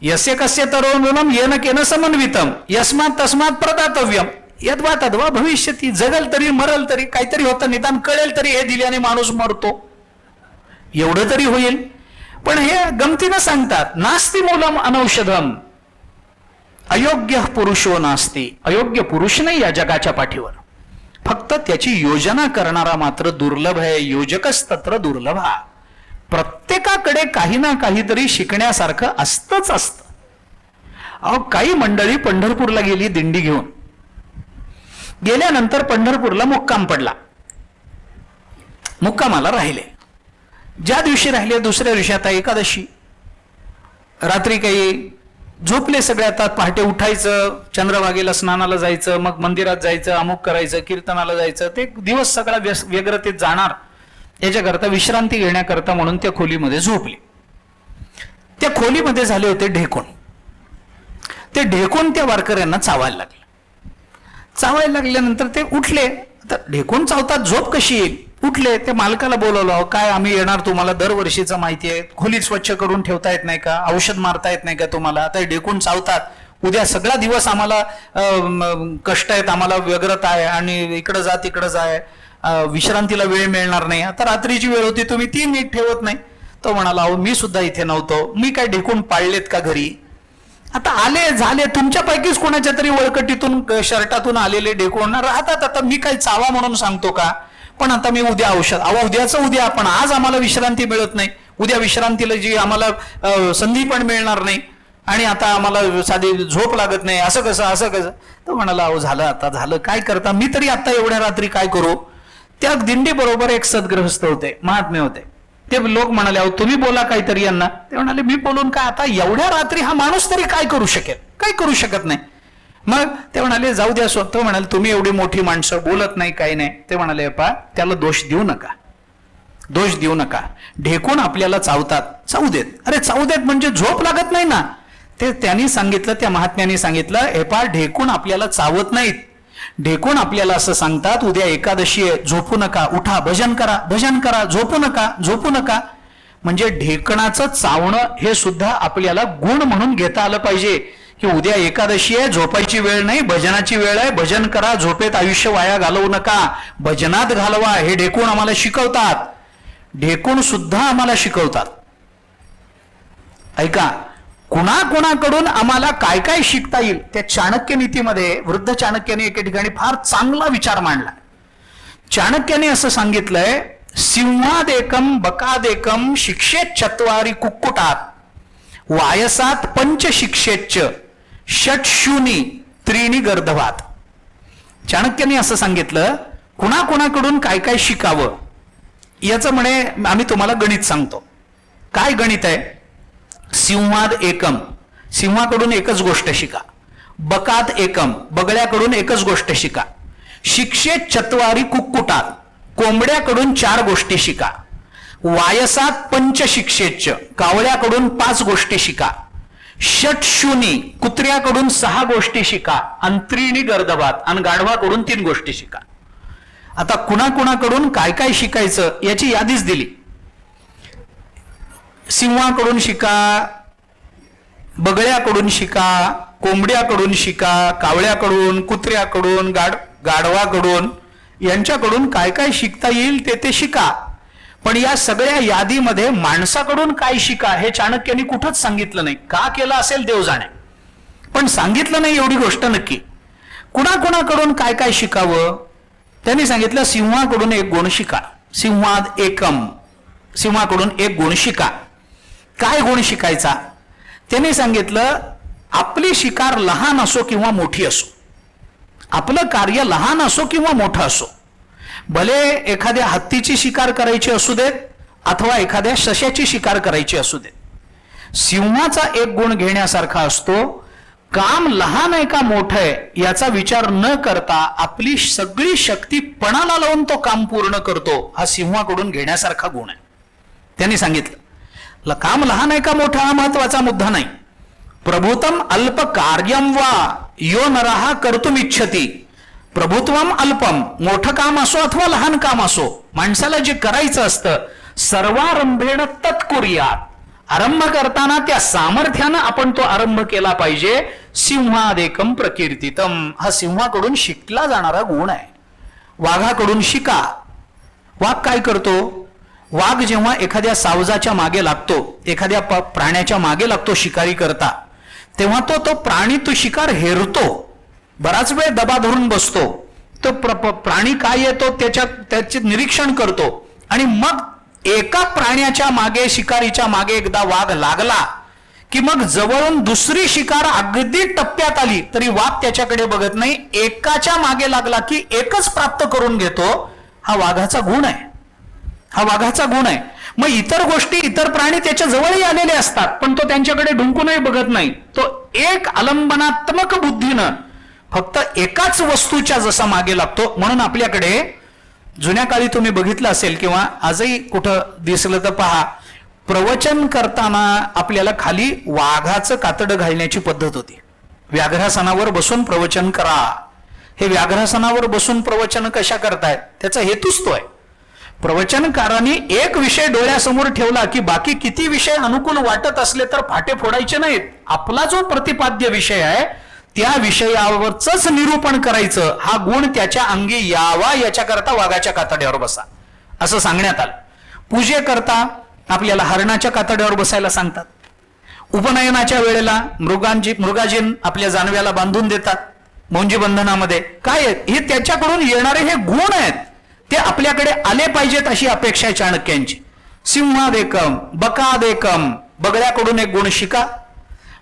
यस्य कस्य तरोर मूलम येन केन समन्वितम यस्मात तस्मात प्रदातव्यम यद्वा तद्वा भविष्यति. जगल तरी मरल तरी काहीतरी होतं, निदान कळेल तरी हे दिल्याने माणूस मरतो. एवढं तरी होईल. पण हे गमतीनं सांगतात, नास्ति मूलम अनौषधम, अयोग्य पुरुषो नास्ति, अयोग्य पुरुष नाही या जगाच्या पाठीवर, फक्त त्याची योजना करणारा मात्र दुर्लभ आहे. योजकच तत्र दुर्लभा. प्रत्येकाकडे काही ना काहीतरी शिकण्यासारखं असतंच असतं. अहो, काही मंडळी पंढरपूरला गेली दिंडी घेऊन, गेल्यानंतर पंढरपूरला मुक्काम पडला, मुक्कामाला राहिले. ज्या दिवशी राहिले दुसऱ्या दिवशी आता एकादशी, रात्री काही झोपले सगळे. आता पहाटे उठायचं, चंद्रभागेला स्नानाला जायचं, मग मंदिरात जायचं, अमुक करायचं, कीर्तनाला जायचं, ते दिवस सगळा व्यग्रतेत जाणार. याच्याकरता विश्रांती घेण्याकरता म्हणून त्या खोलीमध्ये झोपले. त्या खोलीमध्ये झाले होते ढेकूण. ते ढेकूण त्या वारकऱ्यांना चावायला लागले. चावायला लागल्यानंतर ते उठले. आता ढेकूण चावतात, झोप कशी येईल? उठले. ते मालकाला बोलवलं, काय आम्ही येणार, तुम्हाला दरवर्षीचं माहिती आहे, खोलीत स्वच्छ करून ठेवता येत नाही का, औषध मारता येत नाही का तुम्हाला? आता ढेकूण चावतात, उद्या सगळा दिवस आम्हाला कष्ट आहेत, आम्हाला व्यग्रता आहे, आणि इकडं जा तिकडं जाय, विश्रांतीला वेळ मिळणार नाही. आता रात्रीची वेळ होती, तुम्ही ती नीट ठेवत नाही. तो म्हणाला, अहो मी सुद्धा इथे नव्हतो, मी काय ढेकूण पाळलेत का घरी? आता आले झाले, तुमच्यापैकीच कोणाच्या तरी वळकटीतून शर्टातून आलेले ढेकूण राहतात. आता मी काय चावा म्हणून सांगतो का? पण आता मी उद्या औषध, उद्याचं उद्या, पण आज आम्हाला विश्रांती मिळत नाही, उद्या विश्रांतीला जी आम्हाला संधी पण मिळणार नाही, आणि आता आम्हाला साधी झोप लागत नाही, असं कसं असं कसं? तो म्हणाला, अहो झालं, आता झालं, काय करता, मी तरी आता एवढ्या रात्री काय करू? त्या दिंडी बरोबर एक सद्गृहस्थ होते, महात्मे होते. ते लोक म्हणाले, अहो तुम्ही बोला काहीतरी यांना. ते म्हणाले, मी बोलून काय, आता एवढ्या रात्री हा माणूस तरी काय करू शकेल? काय करू शकत नाही. मग ते म्हणाले, जाऊ द्या. स्वतः म्हणाले, तुम्ही एवढी मोठी माणसं, बोलत नाही, काही नाही. ते म्हणाले, पा त्याला दोष देऊ नका, दोष देऊ नका. ढेकूण आपल्याला चावतात, चावू देत. अरे चावू देत म्हणजे झोप लागत नाही ना. ते त्यांनी सांगितलं, त्या महात्म्यांनी सांगितलं, हे पा ढेकूण आपल्याला चावत नाहीत. ढेकूण आपल्याला असं सांगतात, उद्या एकादशी आहे, झोपू नका, उठा, भजन करा, भजन करा, झोपू नका, झोपू नका. म्हणजे ढेकणाचं चावणं हे सुद्धा आपल्याला गुण म्हणून घेता आलं पाहिजे, की उद्या एकादशी आहे, झोपायची वेळ नाही, भजनाची वेळ आहे, भजन करा, झोपेत आयुष्य वाया घालवू नका, भजनात घालवा. हे ढेकूण आम्हाला शिकवतात, ढेकूण सुद्धा आम्हाला शिकवतात. ऐका, कुणाकुणाकडून आम्हाला काय काय शिकता येईल. त्या चाणक्य नीतीमध्ये वृद्ध चाणक्याने एके ठिकाणी फार चांगला विचार मांडला. चाणक्याने असं सांगितलंय, सिंहादेकम बकादेकम शिक्षेत चत्वारी कुक्कुटात, वायसात पंच शिक्षेच्च षटशूनी त्रीणी गर्धवात. चाणक्याने असं सांगितलं, कुणाकुणाकडून काय काय शिकावं. याचं म्हणे, आम्ही तुम्हाला गणित सांगतो. काय गणित आहे? सिंहाद एकम, सिंहाकडून एकच गोष्ट शिका. बकात एकम, बगळ्याकडून एकच गोष्ट शिका. शिक्षेत चत्वारी कुक्कुटात, कोंबड्याकडून 4 गोष्टी शिका. वायसात पंच शिक्षेच्च, कावळ्याकडून 5 गोष्टी शिका. षटशूनी, कुत्र्याकडून 6 गोष्टी शिका. अंत्रीणी गर्दभात, आणि गाढवाकडून 3 गोष्टी शिका. आता कुणाकुणाकडून काय काय शिकायचं याची यादीच दिली. सिंहाकडून शिका, बगळ्याकडून शिका, कोंबड्याकडून शिका, कावळ्याकडून, कुत्र्याकडून, गाढवाकडून, यांच्याकडून काय काय शिकता येईल ते शिका. पण या सगळ्या यादीमध्ये माणसाकडून काय शिका हे चाणक्यांनी कुठंच सांगितलं नाही. का केलं असेल देव जाणे, पण सांगितलं नाही एवढी गोष्ट नक्की. कुणाकुणाकडून काय काय शिकावं त्यांनी सांगितलं, सिंहाकडून 1 गुण शिका. सिंहाद एकम, सिंहाकडून 1 गुण शिका. काय गुण शिकायचा? त्यांनी सांगितलं, आपली शिकार लहान असो किंवा मोठी असो, आपलं कार्य लहान असो किंवा मोठं असो, भले एखाद्या हत्तीची शिकार करायची असू देत अथवा एखाद्या सश्याची शिकार करायची असू देत, सिंहाचा 1 गुण घेण्यासारखा असतो. काम लहान आहे का मोठं आहे याचा विचार न करता आपली सगळी शक्ती पणाला लावून तो काम पूर्ण करतो. हा सिंहाकडून घेण्यासारखा गुण आहे. त्यांनी सांगितलं, काम लहान आहे का मोठा हा महत्वाचा मुद्दा नाही. प्रभुतम अल्प कार्यम वा यो नरहा कर्तुम इच्छती. प्रभुत्वम अल्पम, मोठं काम असो अथवा लहान काम असो, माणसाला जे करायचं असतं सर्वारंभेण तत्कुर्यात, आरंभ करताना त्या सामर्थ्यानं आपण तो आरंभ केला पाहिजे. सिंहादेकम प्रकीर्तितम, हा सिंहाकडून शिकला जाणारा गुण आहे. वाघाकडून शिका. वाघ काय करतो? वाघ जेव्हा एखाद्या सावजाच्या मागे लागतो, एखाद्या प्राण्याच्या मागे लागतो शिकारी करता, तेव्हा तो प्राणी तो शिकार हेरतो, बराच वेळ दबा धरून बसतो. तो प्राणी काय येतो त्याचे निरीक्षण करतो आणि मग एका प्राण्याच्या मागे, शिकारीच्या मागे एकदा वाघ लागला की मग जवळून दुसरी शिकार अगदी टप्प्यात आली तरी वाघ त्याच्याकडे बघत नाही, एकाच्या मागे लागला की एकच प्राप्त करून घेतो. हा वाघाचा गुण आहे, हा वाघाचा गुण आहे. मग इतर गोष्टी, इतर प्राणी त्याच्या जवळही आलेले असतात पण तो त्यांच्याकडे ढुंकूनही बघत नाही. तो एक आलंबनात्मक बुद्धीनं फक्त एकाच वस्तूच्या जसा मागे लागतो. म्हणून आपल्याकडे जुन्या काळी तुम्ही बघितलं असेल किंवा आजही कुठं दिसलं तर पहा, प्रवचन करताना आपल्याला खाली वाघाचं कातडं घालण्याची पद्धत होती. व्याघ्रासनावर बसून प्रवचन करा. हे व्याघ्रासनावर बसून प्रवचन कशा करतायत, त्याचा हेतूच तो आहे. प्रवचनकारांनी एक विषय डोळ्यासमोर ठेवला की बाकी किती विषय अनुकूल वाटत असले तर फाटे फोडायचे नाहीत. आपला जो प्रतिपाद्य विषय आहे त्या विषयावरच निरूपण करायचं. हा गुण त्याच्या अंगी यावा याच्याकरता वाघाच्या कातड्यावर बसा असं सांगण्यात आलं. पूजेकरता आपल्याला हरणाच्या कातड्यावर बसायला सांगतात. उपनयनाच्या वेळेला मृगाजीन आपल्या जानव्याला बांधून देतात मौंजी बंधनामध्ये. काय हे त्याच्याकडून येणारे हे गुण आहेत, ते आपल्याकडे आले पाहिजेत अशी अपेक्षा आहे चाणक्यांची. सिंहादेकम बकादेकम, बगळ्याकडून एक गुण शिका.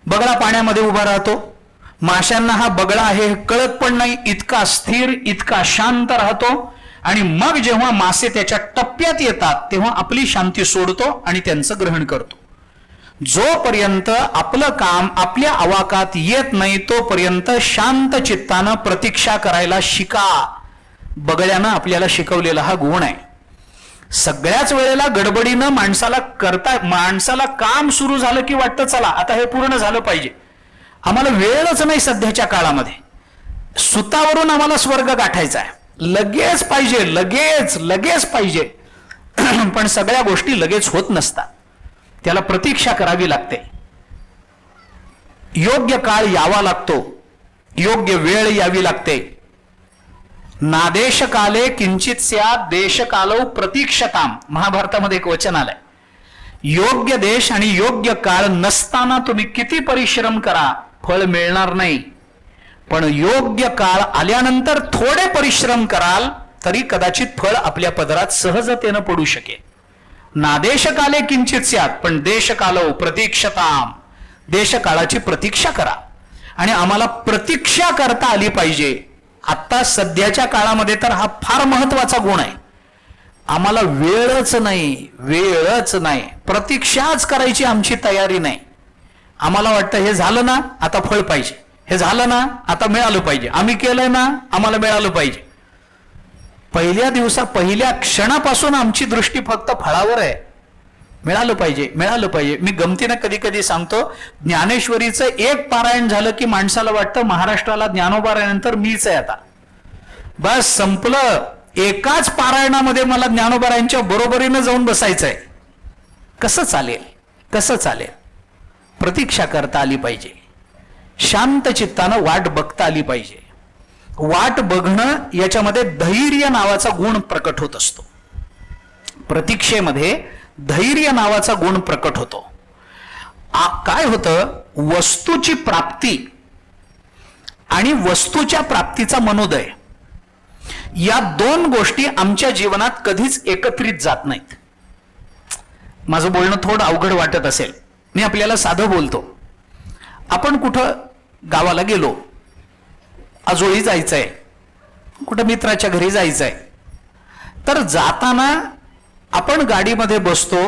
बगळा पाण्यामध्ये उभा राहतो, माशांना हा बगळा आहे हे कळत पण नाही, इतका स्थिर इतका शांत राहतो आणि मग जेव्हा मासे त्याच्या टप्प्यात येतात तेव्हा आपली शांती सोडतो आणि त्यांचं ग्रहण करतो. जोपर्यंत आपलं काम आपल्या आवाकात येत नाही तोपर्यंत शांत चित्तानं प्रतीक्षा करायला शिका. बगळ्यानं आपल्याला शिकवलेला हा गुण आहे. सगळ्याच वेळेला गडबडीनं माणसाला काम सुरू झालं की वाटतं चला आता हे पूर्ण झालं पाहिजे. आम्हाला वेळच नाही सध्याच्या काळामध्ये. सुतावरून आम्हाला स्वर्ग गाठायचा आहे, लगेच पाहिजे, लगेच पाहिजे. पण सगळ्या गोष्टी लगेच होत नसतात, त्याला प्रतीक्षा करावी लागते. योग्य काळ यावा लागतो, योग्य वेळ यावी लागते. नादेश काले किंचित स्यात् देश कालौ प्रतीक्षताम, महाभारतामध्ये एक वचन आलंय. योग्य देश आणि योग्य काळ नसताना तुम्ही किती परिश्रम करा फळ मिळणार नाही. पण योग्य काळ आल्यानंतर थोडे परिश्रम कराल तरी कदाचित फळ आपल्या पदरात सहजतेनं पडू शकेल. नादेश काले किंचित स्यात्, पण देश कालौ प्रतीक्षताम, देश काळाची प्रतीक्षा करा. आणि आम्हाला प्रतीक्षा करता आली पाहिजे. आता सध्याच्या काळामध्ये तर हा फार महत्वाचा गुण आहे. आम्हाला वेळच नाही, प्रतीक्षाच करायची आमची तयारी नाही. आम्हाला वाटतं हे झालं ना आता फळ पाहिजे, हे झालं ना आता मिळालं पाहिजे, आम्ही केलंय ना आम्हाला मिळालं पाहिजे. पहिल्या क्षणापासून आमची दृष्टी फक्त फळावर आहे. मिळालं पाहिजे. मी गमतीनं कधी कधी सांगतो, ज्ञानेश्वरीचं एक पारायण झालं की माणसाला वाटतं महाराष्ट्राला ज्ञानोबारायनंतर मीच आहे आता, बस संपलं. एकाच पारायणामध्ये मला ज्ञानोबारायांच्या बरोबरीनं जाऊन बसायचंय. कसं चालेल? प्रतीक्षा करता आली पाहिजे, शांत चित्तानं वाट बघता आली पाहिजे. वाट बघणं याच्यामध्ये धैर्य नावाचा गुण प्रकट होत असतो. प्रतीक्षेमध्ये धैर्य नावाचा गुण प्रकट होतो. काय होतं, वस्तूची प्राप्ती आणि वस्तूच्या प्राप्तीचा मनोदय या दोन गोष्टी आमच्या जीवनात कधीच एकत्रित जात नाहीत. माझं बोलणं थोडं अवघड वाटत असेल, मी आपल्याला साधं बोलतो. आपण कुठं गावाला गेलो, आजोळी जायचंय, कुठं मित्राच्या घरी जायचंय, तर जाताना आपण गाडीमध्ये बसतो.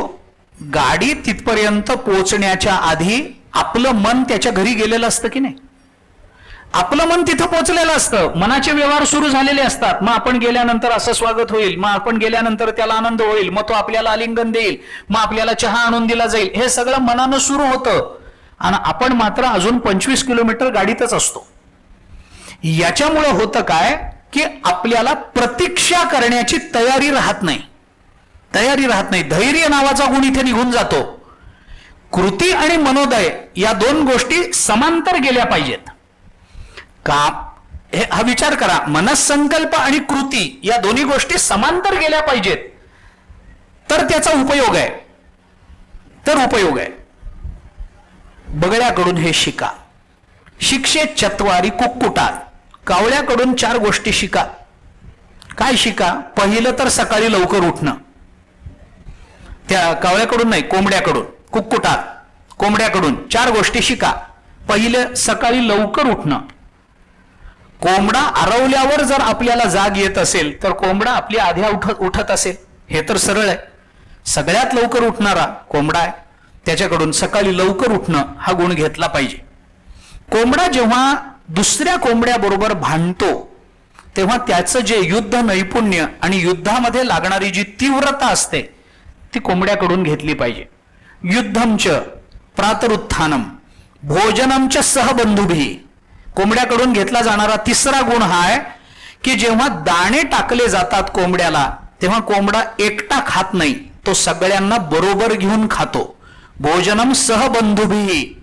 गाडी तिथपर्यंत पोहोचण्याच्या आधी आपलं मन त्याच्या घरी गेलेलं असतं की नाही? आपलं मन तिथं पोहोचलेलं असतं, मनाचे व्यवहार सुरू झालेले असतात. मग आपण गेल्यानंतर असं स्वागत होईल, मग आपण गेल्यानंतर त्याला आनंद होईल, मग तो आपल्याला आलिंगन देईल, मग आपल्याला चहा आणून दिला जाईल. हे सगळं मनानं सुरू होतं आणि आपण मात्र अजून 25 किलोमीटर गाडीतच असतो. याच्यामुळं होतं काय की आपल्याला प्रतीक्षा करण्याची तयारी राहत नाही. धैर्य नावाचा गुण इथे निघून जातो. कृती आणि मनोदय या दोन गोष्टी समांतर गेल्या पाहिजेत. हा विचार करा, मनसंकल्प आणि कृती या दोन्ही गोष्टी समांतर गेल्या पाहिजेत. तर त्याचा उपयोग आहे, तर उपयोग आहे. बगळ्याकडून हे शिका. शिक्षे चत्वारी कुक्कुटात. कावळ्याकडून 4 गोष्टी शिका. काय शिका? पहिलं तर सकाळी लवकर उठणं. त्या कावळ्याकडून नाही, कोंबड्याकडून, कुक्कुटात कोंबड्याकडून 4 गोष्टी शिका. पहिलं सकाळी लवकर उठणं. कोंबडा आरवल्यावर जर आपल्याला जाग येत असेल तर कोंबडा आपली आध्या उठत असेल, हे तर सरळ आहे. सगळ्यात लवकर उठणारा कोंबडा आहे, त्याच्याकडून सकाळी लवकर उठणं हा गुण घेतला पाहिजे. कोंबडा जेव्हा दुसऱ्या कोंबड्याबरोबर भांडतो तेव्हा त्याचं जे युद्ध नैपुण्य आणि युद्धामध्ये लागणारी जी तीव्रता असते ती कोंबड्याकडून घेतली पाहिजे. युद्धमच प्रातरुत्थानम भोजनमच सहबंधुभी. कोंबड्याकडून घेतला जाणारा तिसरा गुण हा आहे की जेव्हा दाणे टाकले जातात कोंबड्याला तेव्हा कोंबडा एकटा खात नाही, तो सगळ्यांना बरोबर घेऊन खातो. भोजनम सहबंधुभी.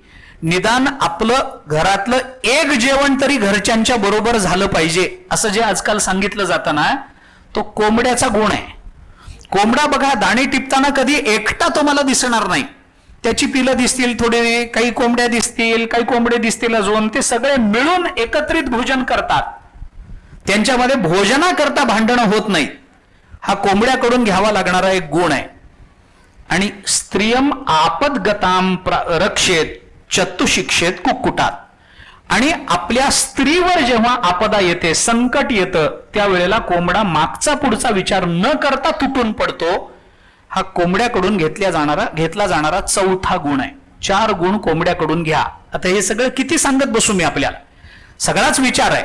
निदान आपलं घरातलं एक जेवण तरी घरच्यांच्या बरोबर झालं पाहिजे असं जे आजकाल सांगितलं जातं ना, तो कोंबड्याचा गुण आहे. कोंबडा बघा दाणे टिपताना कधी एकटा तुम्हाला दिसणार नाही. त्याची पिलं दिसतील, थोडे काही कोंबड्या दिसतील, काही कोंबडे दिसतील अजून, ते सगळे मिळून एकत्रित भोजन करतात. त्यांच्यामध्ये भोजनाकरता भांडणं होत नाही. हा कोंबड्याकडून घ्यावा लागणारा एक गुण आहे. आणि स्त्रियम आपदगताम रक्षेत चतुशिक्षेत कुक्कुटात. आणि आपल्या स्त्रीवर जेव्हा आपदा येते, संकट येतं, त्यावेळेला कोंबडा मागचा पुढचा विचार न करता तुटून पडतो. हा कोंबड्याकडून घेतला जाणारा चौथा गुण आहे. 4 गुण कोंबड्याकडून घ्या. आता हे सगळं किती सांगत बसू मी आपल्याला, सगळाच विचार आहे.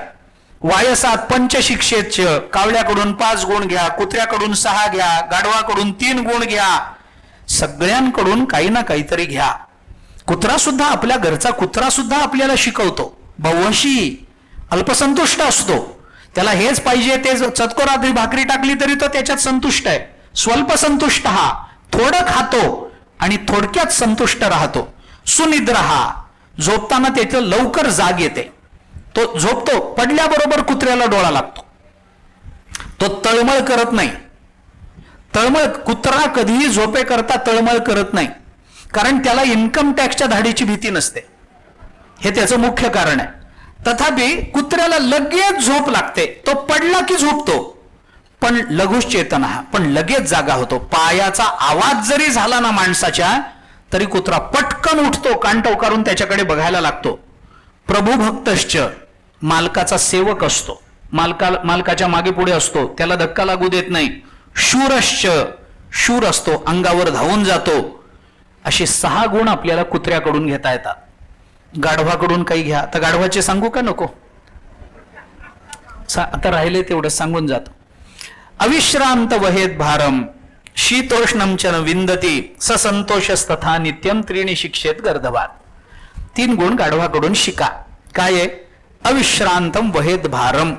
वायसात पंचशिक्षेच. कावळ्याकडून 5 गुण घ्या, कुत्र्याकडून 6 घ्या, गाढवाकडून 3 गुण घ्या. सगळ्यांकडून काही ना काहीतरी घ्या. कुत्रा सुद्धा, आपल्या घरचा कुत्रा सुद्धा आपल्याला शिकवतो. बहुवंशी अल्पसंतुष्ट असतो, त्याला हेच पाहिजे, ते चतकोरात्री भाकरी टाकली तरी तो त्याच्यात संतुष्ट आहे. स्वल्पसंतुष्ट हा, थोडं खातो आणि थोडक्यात संतुष्ट राहतो. सुनिद्र हा, झोपताना त्याचं लवकर जाग येते, तो झोपतो, पडल्याबरोबर कुत्र्याला डोळा लागतो, तो तळमळ करत नाही. कुत्रा कधीही झोपे करता तळमळ करत नाही, कारण त्याला इन्कम टॅक्सच्या धाडीची भीती नसते. हे त्याचं मुख्य कारण आहे. तथापि कुत्र्याला लगेच झोप लागते, तो पडला की झोपतो, पण लघुचेतन हा, पण लगेच जागा होतो. पायाचा आवाज जरी झाला ना माणसाच्या तरी कुत्रा पटकन उठतो, कान टवकारून त्याच्याकडे बघायला लागतो. प्रभुभक्तश्च, मालकाचा सेवक असतो, मालकाच्या मागे पुढे असतो, त्याला धक्का लागू देत नाही. शूरश्च, शूर असतो, अंगावर धावून जातो. असे 6 गुण आपल्याला कुत्र्याकडून घेता येतात. गाढवाकडून काही घ्या. आता गाढवाचे सांगू का नको? आता राहिले तेवढं सांगून जातो. अविश्रांत वहेत भारम शीतोष्णम च विंदती ससंतोषस्तथा नित्यम त्रीणी शिक्षेत गर्धवात. 3 गुण गाढवाकडून शिका. काय आहे? अविश्रांतम वहेत भारम.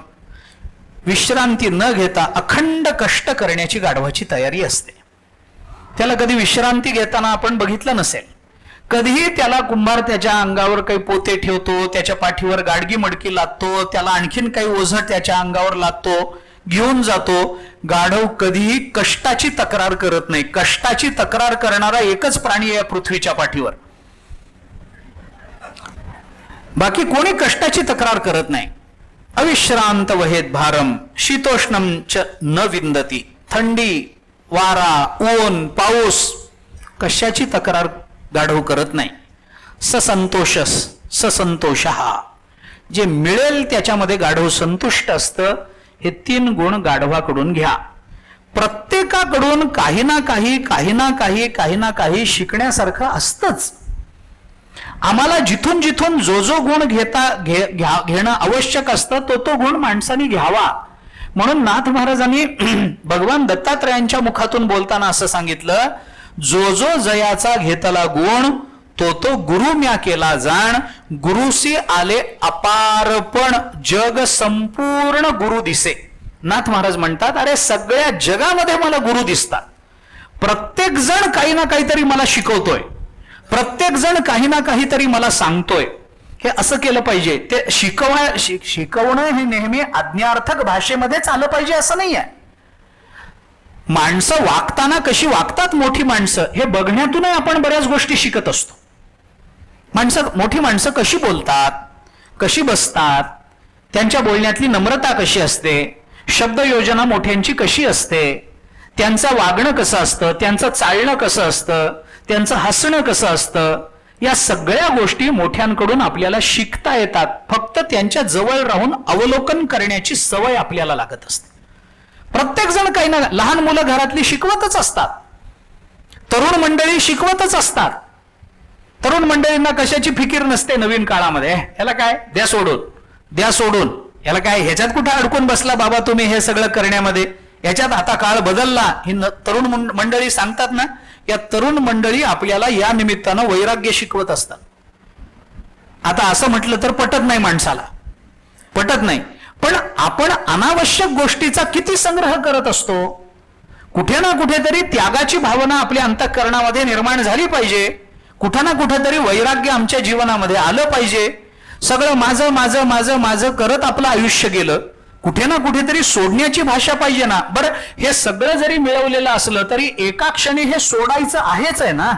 विश्रांती न घेता अखंड कष्ट करण्याची गाढवाची तयारी असते. त्याला कधी विश्रांती घेताना आपण बघितलं नसेल. कधीही त्याला कुंभार त्याच्या अंगावर काही पोते ठेवतो, त्याच्या पाठीवर गाडगी मडकी लादतो, त्याला आणखीन काही ओझं त्याच्या अंगावर लादतो, घेऊन जातो. गाढव कधीही कष्टाची तक्रार करत नाही. कष्टाची तक्रार करणारा एकच प्राणी आहे पृथ्वीच्या पाठीवर, बाकी कोणी कष्टाची तक्रार करत नाही. अविश्रांत वहेत भारम शीतोष्णम च न विंदती. थंडी, वारा, ऊन, पाऊस, कशाची तक्रार गाढव करत नाही. ससंतोष हा, जे मिळेल त्याच्यामध्ये गाढव संतुष्ट असतं. हे 3 गुण गाढवाकडून घ्या. प्रत्येकाकडून काही ना काही शिकण्यासारखं असतंच. आम्हाला जिथून जिथून जो गुण घेणं आवश्यक असतं तो गुण माणसाने घ्यावा. म्हणून नाथ महाराजांनी भगवान दत्तात्रयांच्या मुखातून बोलताना असं सांगितलं, जो जयाचा घेतला गुण तो गुरु म्या केला जाण. गुरुसी आले अपारपण जग संपूर्ण गुरु दिसे. नाथ महाराज म्हणतात, अरे सगळ्या जगामध्ये मला गुरु दिसतात. प्रत्येक जण काही ना काहीतरी मला शिकवतोय, प्रत्येक जण काही ना काहीतरी मला सांगतोय. हे असं केलं पाहिजे. ते शिकवणं हे नेहमी आज्ञार्थक भाषेमध्येच आलं पाहिजे असं नाही आहे. माणसं वागताना कशी वागतात मोठी माणसं हे बघण्यातूनही आपण बऱ्याच गोष्टी शिकत असतो. मोठी माणसं कशी बोलतात, कशी बसतात, त्यांच्या बोलण्यातली नम्रता कशी असते, शब्दयोजना मोठ्यांची कशी असते, त्यांचं वागणं कसं असतं, त्यांचं चालणं कसं असतं, त्यांचं हसणं कसं असतं, या सगळ्या गोष्टी मोठ्यांकडून आपल्याला शिकता येतात. फक्त त्यांच्या जवळ राहून अवलोकन करण्याची सवय आपल्याला लागत असते. प्रत्येक जण काही ना, लहान मुलं घरातली शिकवतच असतात, तरुण मंडळी शिकवतच असतात. तरुण मंडळींना कशाची फिकीर नसते नवीन काळामध्ये. याला काय, द्या सोडून, द्या सोडून, याला काय, ह्याच्यात कुठे अडकून बसला बाबा तुम्ही हे सगळं करण्यामध्ये, याच्यात आता काळ बदलला. ही तरुण मंडळी सांगतात ना, या तरुण मंडळी आपल्याला या निमित्तानं वैराग्य शिकवत असतात. आता असं म्हटलं तर पटत नाही, माणसाला पटत नाही, पण आपण अनावश्यक गोष्टीचा किती संग्रह करत असतो. कुठे ना कुठेतरी त्यागाची भावना आपल्या अंतःकरणामध्ये निर्माण झाली पाहिजे. कुठं ना कुठेतरी वैराग्य आमच्या जीवनामध्ये आलं पाहिजे. सगळं माझं माझं माझं माझं करत आपलं आयुष्य गेलं, कुठे ना कुठेतरी सोडण्याची भाषा पाहिजे ना. बरं, हे सगळं जरी मिळवलेलं असलं तरी एका क्षणी हे सोडायचं आहेच आहे ना.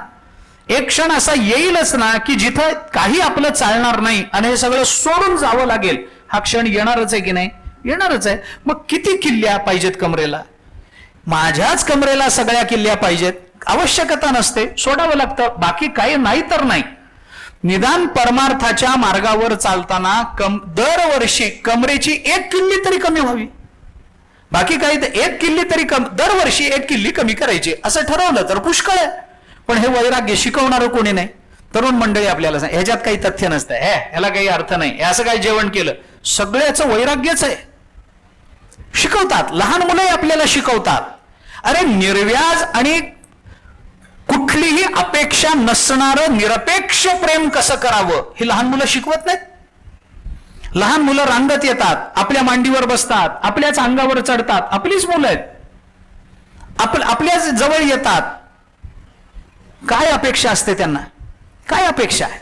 एक क्षण असा येईलच ना की जिथं काही आपलं चालणार नाही आणि हे सगळं सोडून जावं लागेल. हा क्षण येणारच आहे की नाही, येणारच आहे. मग किती किल्ल्या पाहिजेत कमरेला, माझ्याच कमरेला सगळ्या किल्ल्या पाहिजेत, आवश्यकता नसते, सोडावं लागतं, बाकी काही नाही तर नाही. निदान परमार्थाच्या मार्गावर चालताना दरवर्षी कमरेची 1 किल्ली तरी कमी व्हावी. बाकी काही 1 किल्ली तरी दरवर्षी 1 किल्ली कमी करायची असं ठरवलं तर पुष्कळ आहे. पण हे वैराग्य शिकवणारं कोणी नाही. तरुण मंडळी आपल्याला सांग, ह्याच्यात काही तथ्य नसतं, ह्याला काही अर्थ नाही, असं काही जेवण केलं, सगळ्याचं वैराग्यच आहे. शिकवतात, लहान मुलंही आपल्याला शिकवतात. अरे निर्व्याज आणि कुठलीही अपेक्षा नसणारं निरपेक्ष प्रेम कसं करावं हे लहान मुलं शिकवत नाहीत. लहान मुलं रांगत येतात, आपल्या मांडीवर बसतात, आपल्याच अंगावर चढतात, आपलीच मुलं आहेत, आपल्याच जवळ येतात. काय अपेक्षा असते त्यांना, काय अपेक्षा आहे.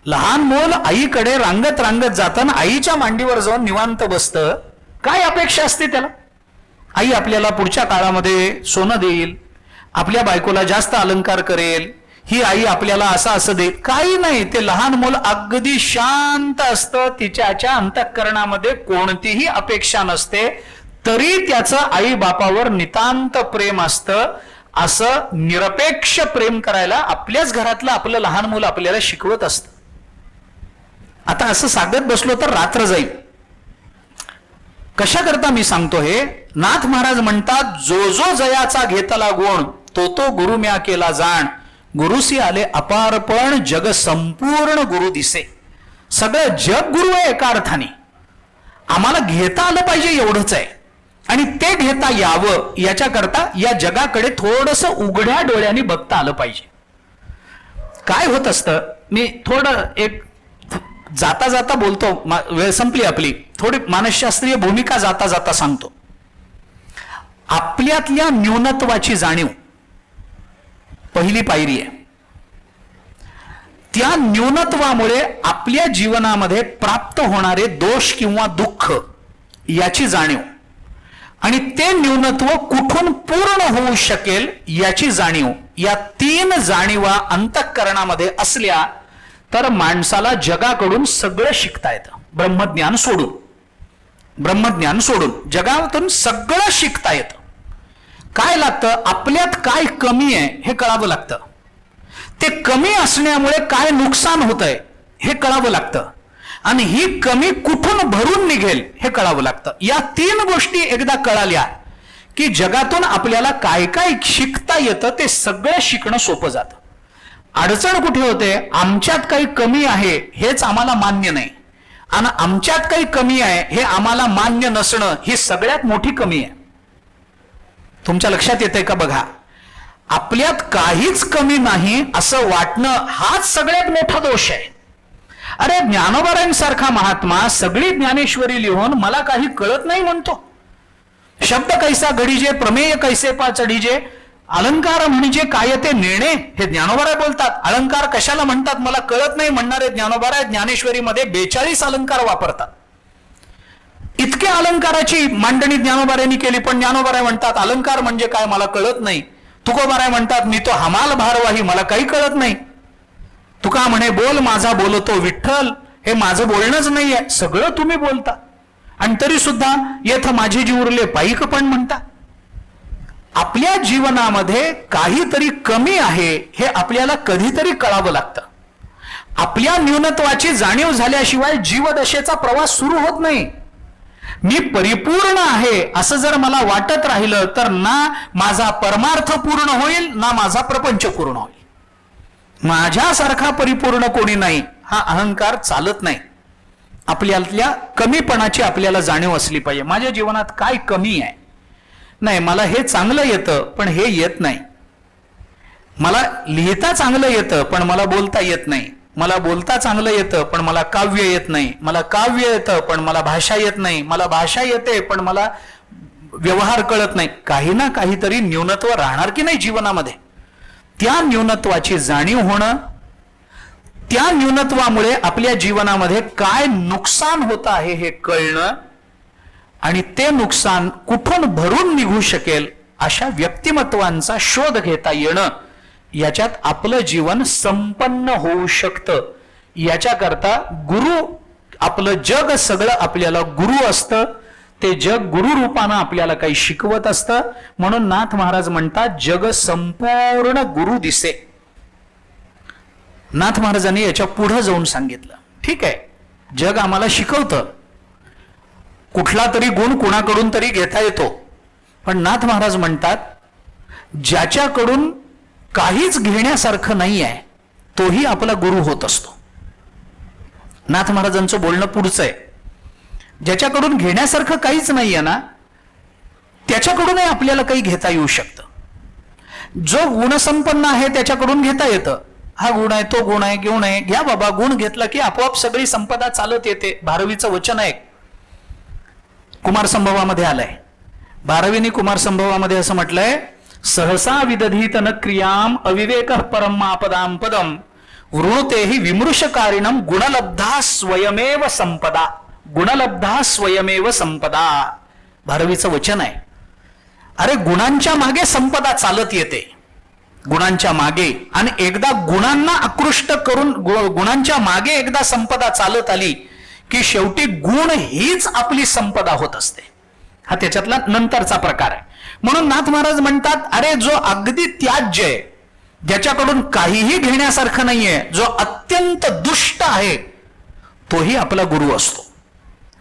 लहान मूल आईकडे रांगत रांगत जाताना आईच्या मांडीवर जाऊन निवांत बसतं, काय अपेक्षा असते त्याला. आई आपल्याला पुढच्या काळामध्ये सोनं देईल, आपल्या बायकोला जास्त अलंकार करेल, ही आई आपल्याला असं देईल, काही नाही. ते लहान मूल अगदी शांत असतं, तिच्याच्या अंतःकरणामध्ये कोणतीही अपेक्षा नसते, तरी त्याचं आई बापावर नितांत प्रेम असतं. असं निरपेक्ष प्रेम करायला आपल्याच घरातलं आपलं लहान मुलं आपल्याला शिकवत असतं. आता असं सांगत बसलो तर रात्र जाईल. कशा करता मी सांगतो हे, नाथ महाराज म्हणतात, जो जो जयाचा घेतला गुण तो तो गुरु म्या केला जाण, गुरुसी आले अपारपण जग संपूर्ण गुरु दिसे. सगळं जग गुरु आहे एका अर्थाने. आम्हाला घेता आलं पाहिजे एवढंच आहे, आणि ते घेता यावं याच्याकरता या जगाकडे थोडस उघड्या डोळ्यांनी बघता आलं पाहिजे. काय होत असतं, मी थोडं एक जाता जाता बोलतो, वेळ संपली आपली, थोडी मानसशास्त्रीय भूमिका जाता जाता सांगतो. आपल्यातल्या न्यूनत्वाची जाणीव पहिली पायरी आहे. त्या न्यूनत्वामुळे आपल्या जीवनामध्ये प्राप्त होणारे दोष किंवा दुःख याची जाणीव, आणि ते न्यूनत्व कुठून पूर्ण होऊ शकेल याची जाणीव, या 3 जाणीवा अंतःकरणामध्ये असल्या तर माणसाला जगाकडून सगळं शिकता येतं. ब्रह्मज्ञान सोडून जगातून सगळं शिकता येतं. काय लागतं, आपल्यात काय कमी आहे हे कळावं लागतं. ते कमी असण्यामुळे काय नुकसान होतंय हे कळावं लागतं, आणि ही कमी कुठून भरून निघेल हे कळावं लागतं. या 3 गोष्टी एकदा कळाल्या की जगातून आपल्याला काय काय शिकता येतं ते सगळं शिकणं सोपं जातं. अडचण कुठे होते, आमच्यात काही कमी आहे हेच आम्हाला मान्य नाही, आणि आमच्यात काही कमी आहे हे आम्हाला मान्य नसणं ही सगळ्यात मोठी कमी आहे. तुमच्या लक्षात येतंय का बघा, आपल्यात काहीच कमी नाही असं वाटणं हाच सगळ्यात मोठा दोष आहे. अरे ज्ञानोबारायांसारखा महात्मा सगळी ज्ञानेश्वरी लिहून मला काही कळत नाही म्हणतो. शब्द कैसा घडीजे, प्रमेय कैसे पा चढीजे, अलंकार म्हणजे काय ते निर्णय, हे ज्ञानोबाराय बोलतात. अलंकार कशाला म्हणतात मला कळत नाही म्हणणारे ज्ञानोबाराय ज्ञानेश्वरीमध्ये 42 अलंकार वापरतात. इतके अलंकाराची मांडणी ज्ञानोबाऱ्यांनी केली, पण ज्ञानोबाराय म्हणतात अलंकार म्हणजे काय मला कळत नाही. तुकोबाराय म्हणतात मी तो हमाल भारवाही, मला काही कळत नाही. तुका म्हणे बोल माझा बोलतो विठ्ठल, हे माझं बोलणंच नाहीये, सगळं तुम्ही बोलता आणि तरी सुद्धा येथ माझे जीव उरले पाईक पण म्हणता. आपल्या जीवनामध्ये काहीतरी कमी आहे हे आपल्याला कधीतरी कळावं लागतं. आपल्या न्यूनत्वाची जाणीव झाल्याशिवाय जीवदशेचा प्रवास सुरू होत नाही. मी परिपूर्ण आहे असं जर मला वाटत राहिलं तर ना माझा परमार्थ पूर्ण होईल ना माझा प्रपंच पूर्ण होईल. माझ्यासारखा परिपूर्ण कोणी नाही हा अहंकार चालत नाही. आपल्यातल्या कमीपणाची आपल्याला जाणीव असली पाहिजे. माझ्या जीवनात काय कमी आहे, नाही मला हे चांगलं येतं पण हे येत नाही. मला लिहिता चांगलं येतं पण मला बोलता येत नाही. मला बोलता चांगलं येतं पण मला काव्य येत नाही. मला काव्य येतं पण मला भाषा येत नाही. मला भाषा येते पण मला व्यवहार कळत नाही. काही ना काहीतरी न्यूनत्व राहणार की नाही जीवनामध्ये. त्या न्यूनत्वाची जाणीव होणं, त्या न्यूनत्वामुळे आपल्या जीवनामध्ये काय नुकसान होत आहे हे कळणं आणि ते नुकसान कुठून भरून निघू शकेल अशा व्यक्तिमत्वांचा शोध घेता येणं, याच्यात आपलं जीवन संपन्न होऊ शकतं. याच्याकरता गुरु, आपलं जग सगळं आपल्याला गुरु असतं. ते जग गुरु रूपानं आपल्याला काही शिकवत असतं. म्हणून नाथ महाराज म्हणतात जग संपूर्ण गुरु दिसे. नाथ महाराजांनी याच्या पुढे जाऊन सांगितलं, ठीक आहे जग आम्हाला शिकवतं, कुठला तरी गुण कुणाकडून तरी घेता येतो, पण नाथ महाराज म्हणतात ज्याच्याकडून काहीच घेण्यासारखं नाही आहे तोही आपला गुरु होत असतो. नाथ महाराजांचं बोलणं पुढचं आहे. ज्याच्याकडून घेण्यासारखं काहीच नाहीये ना त्याच्याकडूनही आपल्याला काही घेता येऊ शकतं. जो गुणसंपन्न आहे त्याच्याकडून घेता येतं. हा गुण आहे, तो गुण आहे, घेऊ नये, घ्या बाबा. गुण घेतला की आपोआप सगळी संपदा चालत येते. भारवीचं वचन आहे, कुमार संभवामध्ये आलंय. भारवीने कुमार संभवामध्ये असं म्हटलंय, सहसा विदधीत न क्रियाम अविवेक परम आपदाम पदम वृणुतेहि विमृशकारिणम गुणलब्धा स्वयमेव संपदा. गुणलब्धा स्वयमेव संपदा. भारवीचं वचन आहे. अरे गुणांच्या मागे संपदा चालत येते, गुणांच्या मागे. आणि एकदा गुणांना आकृष्ट करून गुणांच्या मागे एकदा संपदा चालत आली की शेवटी गुण हीच आपली संपदा होत असते. हा त्याच्यातला नंतरचा प्रकार आहे. म्हणून नाथ महाराज म्हणतात अरे जो अगदी त्याज्य आहे, ज्याच्याकडून काहीही घेण्यासारखं नाहीये, जो अत्यंत दुष्ट आहे तोही आपला गुरु असतो.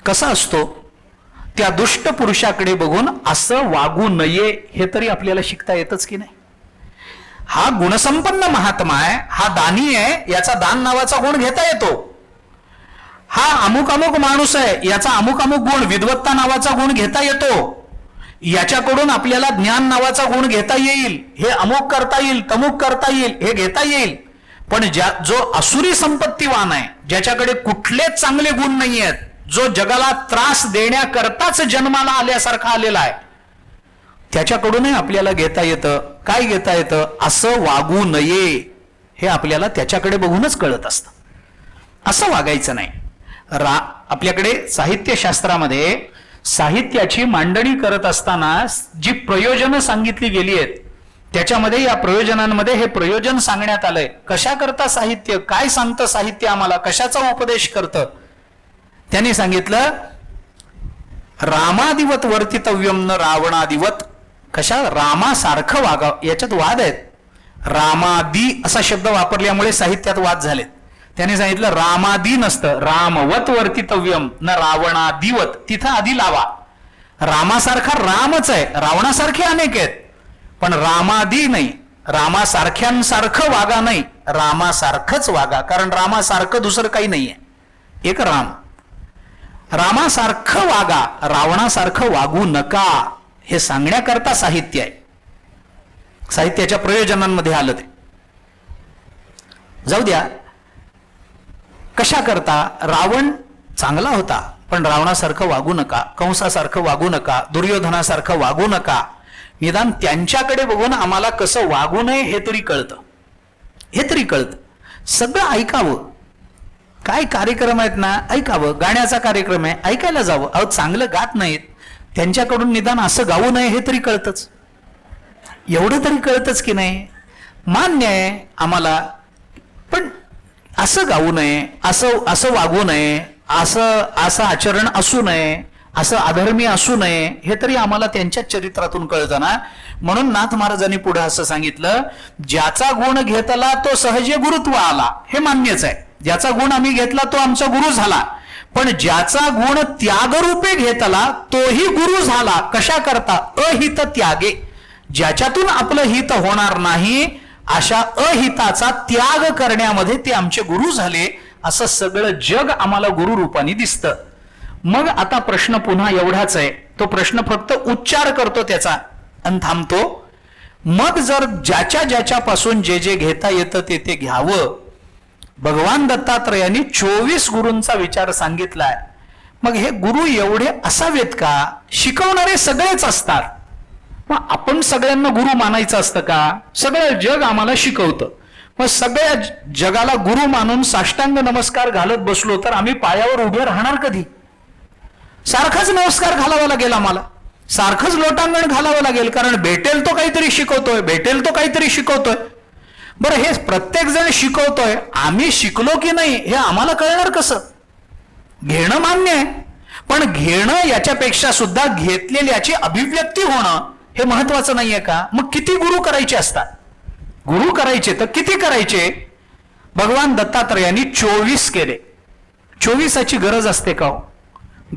कसा असतो? त्या दुष्ट पुरुषाकडे बघून असं वागू नये हे तरी आपल्याला शिकता येतच की नाही. हा गुणसंपन्न महात्मा आहे, हा दानी आहे, याचा दान नावाचा गुण घेता येतो. हा अमुक अमुक माणूस आहे, याचा अमुक अमुक गुण, विद्वत्ता नावाचा गुण घेता येतो. याच्याकडून आपल्याला ज्ञान नावाचा गुण घेता येईल, हे अमुक करता येईल, तमुक करता येईल, हे घेता येईल. पण जो असुरी संपत्तीवान आहे, ज्याच्याकडे कुठलेच चांगले गुण नाही आहेत, जो जगाला त्रास देण्याकरताच जन्माला आल्यासारखा आलेला आहे, त्याच्याकडूनही आपल्याला घेता येतं. काय घेता येतं? असं वागू नये हे आपल्याला त्याच्याकडे बघूनच कळत असतं. असं वागायचं नाही. आपल्याकडे साहित्यशास्त्रामध्ये साहित्याची मांडणी करत असताना जी प्रयोजनं सांगितली गेली आहेत त्याच्यामध्ये, या प्रयोजनांमध्ये हे प्रयोजन सांगण्यात आलंय. कशा करता साहित्य, काय सांगतं साहित्य आम्हाला, कशाचा उपदेश करतं. त्यांनी सांगितलं रामादिवत वर्तितव्यम न रावणादिवत. कशा? रामासारखं वागावं. याच्यात वाद आहेत. रामादी असा शब्द वापरल्यामुळे साहित्यात वाद झालेत. त्यांनी सांगितलं रामादी नसतं, रामवत वर्तितव्यम न रावणादिवत. तिथं आधी लावा. रामासारखा रामच आहे, रावणासारखे अनेक आहेत, पण रामादी नाही. रामासारख्यांसारखं वागा नाही, रामासारखंच वागा. कारण रामासारखं दुसरं काही नाहीये, एक राम. रामासारखं वागा, रावणासारखं वागू नका हे सांगण्याकरता साहित्य आहे. साहित्याच्या प्रयोजनांमध्ये आलं ते. जाऊ द्या. कशा करता? रावण चांगला होता पण रावणासारखं वागू नका, कंसासारखं वागू नका, दुर्योधनासारखं वागू नका. निदान त्यांच्याकडे बघून आम्हाला कसं वागू नये हे तरी कळतं, हे तरी कळतं. सगळं ऐकावं, काय कार्यक्रम आहेत ना, ऐकावं. गाण्याचा कार्यक्रम आहे, ऐकायला जावं. अहो चांगलं गात नाहीत, त्यांच्याकडून निदान असं गाऊ नये हे तरी कळतंच, एवढं तरी कळतंच की नाही. मान्य आहे आम्हाला, पण असं गाऊ नये, असं वागू नये, असं आचरण असू नये, असं अधर्मी असू नये, हे तरी आम्हाला त्यांच्या चरित्रातून कळतं ना. म्हणून नाथ महाराजांनी पुढे असं सांगितलं, ज्याचा गुण घेतला तो सहजे गुरुत्व आला. हे मान्यच आहे, ज्याचा गुण आम्ही घेतला तो आमचा गुरु झाला. पण ज्याचा गुण त्यागरूपे घेतला तोही गुरु झाला. कशा करता? अहित त्यागे. ज्याच्यातून आपलं हित होणार नाही अशा अहिताचा त्याग करण्यामध्ये ते आमचे गुरु झाले. असं सगळं जग आम्हाला गुरु रूपाने दिसतं. मग आता प्रश्न पुन्हा एवढाच आहे, तो प्रश्न फक्त उच्चार करतो त्याचा आणि थांबतो. मग जर ज्याच्या ज्याच्यापासून जे जे घेता येतं ते ते घ्यावं. भगवान दत्तात्रयांनी 24 गुरूंचा विचार सांगितलाय. मग हे गुरु एवढे असावेत का? शिकवणारे सगळेच असतात, मग आपण सगळ्यांना गुरु मानायचं असतं का? सगळं जग आम्हाला शिकवतं. मग सगळ्या जगाला गुरु मानून साष्टांग नमस्कार घालत बसलो तर आम्ही पायावर उभे राहणार कधी? सारखाच नमस्कार घालावा लागेल आम्हाला, सारखंच लोटांगण घालावं लागेल, कारण भेटेल तो काहीतरी शिकवतोय, भेटेल तो काहीतरी शिकवतोय. बरं, हे प्रत्येक जण शिकवतोय, आम्ही शिकलो की नाही हे आम्हाला कळणार कसं? घेणं मान्य आहे, पण घेणं याच्यापेक्षा सुद्धा घेतलेल्याची अभिव्यक्ती होणं हे महत्वाचं नाहीये का? मग किती गुरु करायचे असतात? गुरु करायचे तर किती करायचे? भगवान दत्तात्रयांनी 24 केले. 24ची गरज असते का?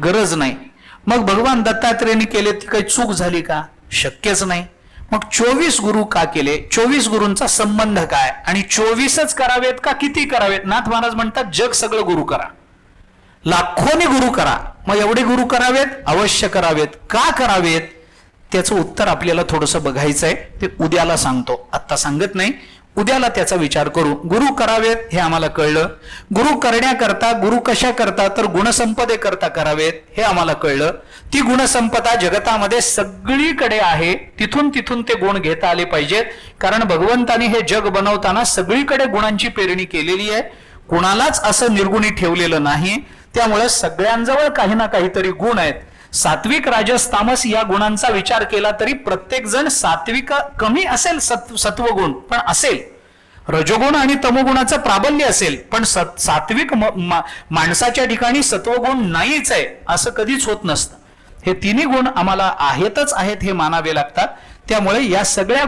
गरज नाही. मग भगवान दत्तात्रयांनी केले ती काही चूक झाली का? शक्यच नाही. मग 24 गुरु का केले? 24 गुरूंचा संबंध काय? आणि 24च करावेत का किती करावेत? नाथ महाराज म्हणतात जग सगळं गुरु करा, लाखोनी गुरु करा. मग एवढे गुरु करावेत? अवश्य करावेत. का करावेत? त्याचं उत्तर आपल्याला थोडंसं बघायचं आहे, ते उद्याला सांगतो, आत्ता सांगत नाही. उद्याला त्याचा विचार करू. गुरु करावेत हे आम्हाला कळलं. गुरु करण्याकरता, गुरु कशा करता तर गुणसंपदे करता करावेत हे आम्हाला कळलं. ती गुणसंपदा जगतामध्ये सगळीकडे आहे, तिथून तिथून ते गुण घेता आले पाहिजेत. कारण भगवंताने हे जग बनवताना सगळीकडे गुणांची पेरणी केलेली आहे, कुणालाच असं निर्गुणी ठेवलेलं नाही. त्यामुळे सगळ्यांजवळ काही ना काहीतरी गुण आहेत. सात्विक, राजस, तामस या गुणांचा विचार केला तरी प्रत्येक जण सात्विक कमी असेल, सत्वगुण पण असेल, रजोगुण आणि तमोगुणाचं प्राबल्य असेल, पण सात्विक माणसाच्या ठिकाणी सत्वगुण नाहीच आहे असं कधीच होत नसतं. हे तिन्ही गुण आम्हाला आहेतच आहेत हे मानावे लागतात. त्यामुळे या सगळ्या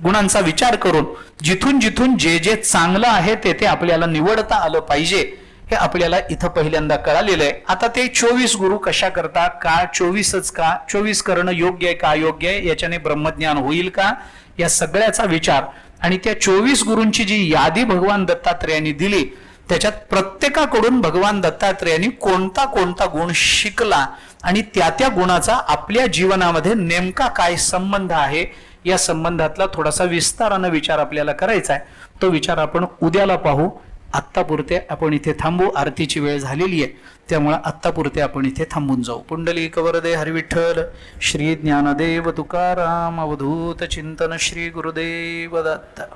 गुणांचा विचार करून जिथून जिथून जे जे चांगलं आहे ते ते आपल्याला निवडता आलं पाहिजे हे आपल्याला इथं पहिल्यांदा कळालेलं आहे. आता ते 24 गुरु कशा करता? का 24च का? 24 करणं योग्य आहे का अयोग्य आहे? याच्याने ब्रह्मज्ञान होईल का? या सगळ्याचा विचार आणि त्या 24 गुरूंची जी यादी भगवान दत्तात्रयांनी दिली त्याच्यात प्रत्येकाकडून भगवान दत्तात्रयांनी कोणता कोणता गुण शिकला आणि त्या त्या गुणाचा आपल्या जीवनामध्ये नेमका काय संबंध आहे या संबंधातला थोडासा विस्तारानं विचार आपल्याला करायचा आहे. तो विचार आपण उद्याला पाहू. आत्तापुरते आपण इथे थांबू. आरतीची वेळ झालेली आहे, त्यामुळे आत्तापुरते आपण इथे थांबून जाऊ. पुंडलिक वरदे हरिविठ्ठल. श्री ज्ञानदेव तुकाराम अवधूत चिंतन. श्री गुरुदेव दत्त.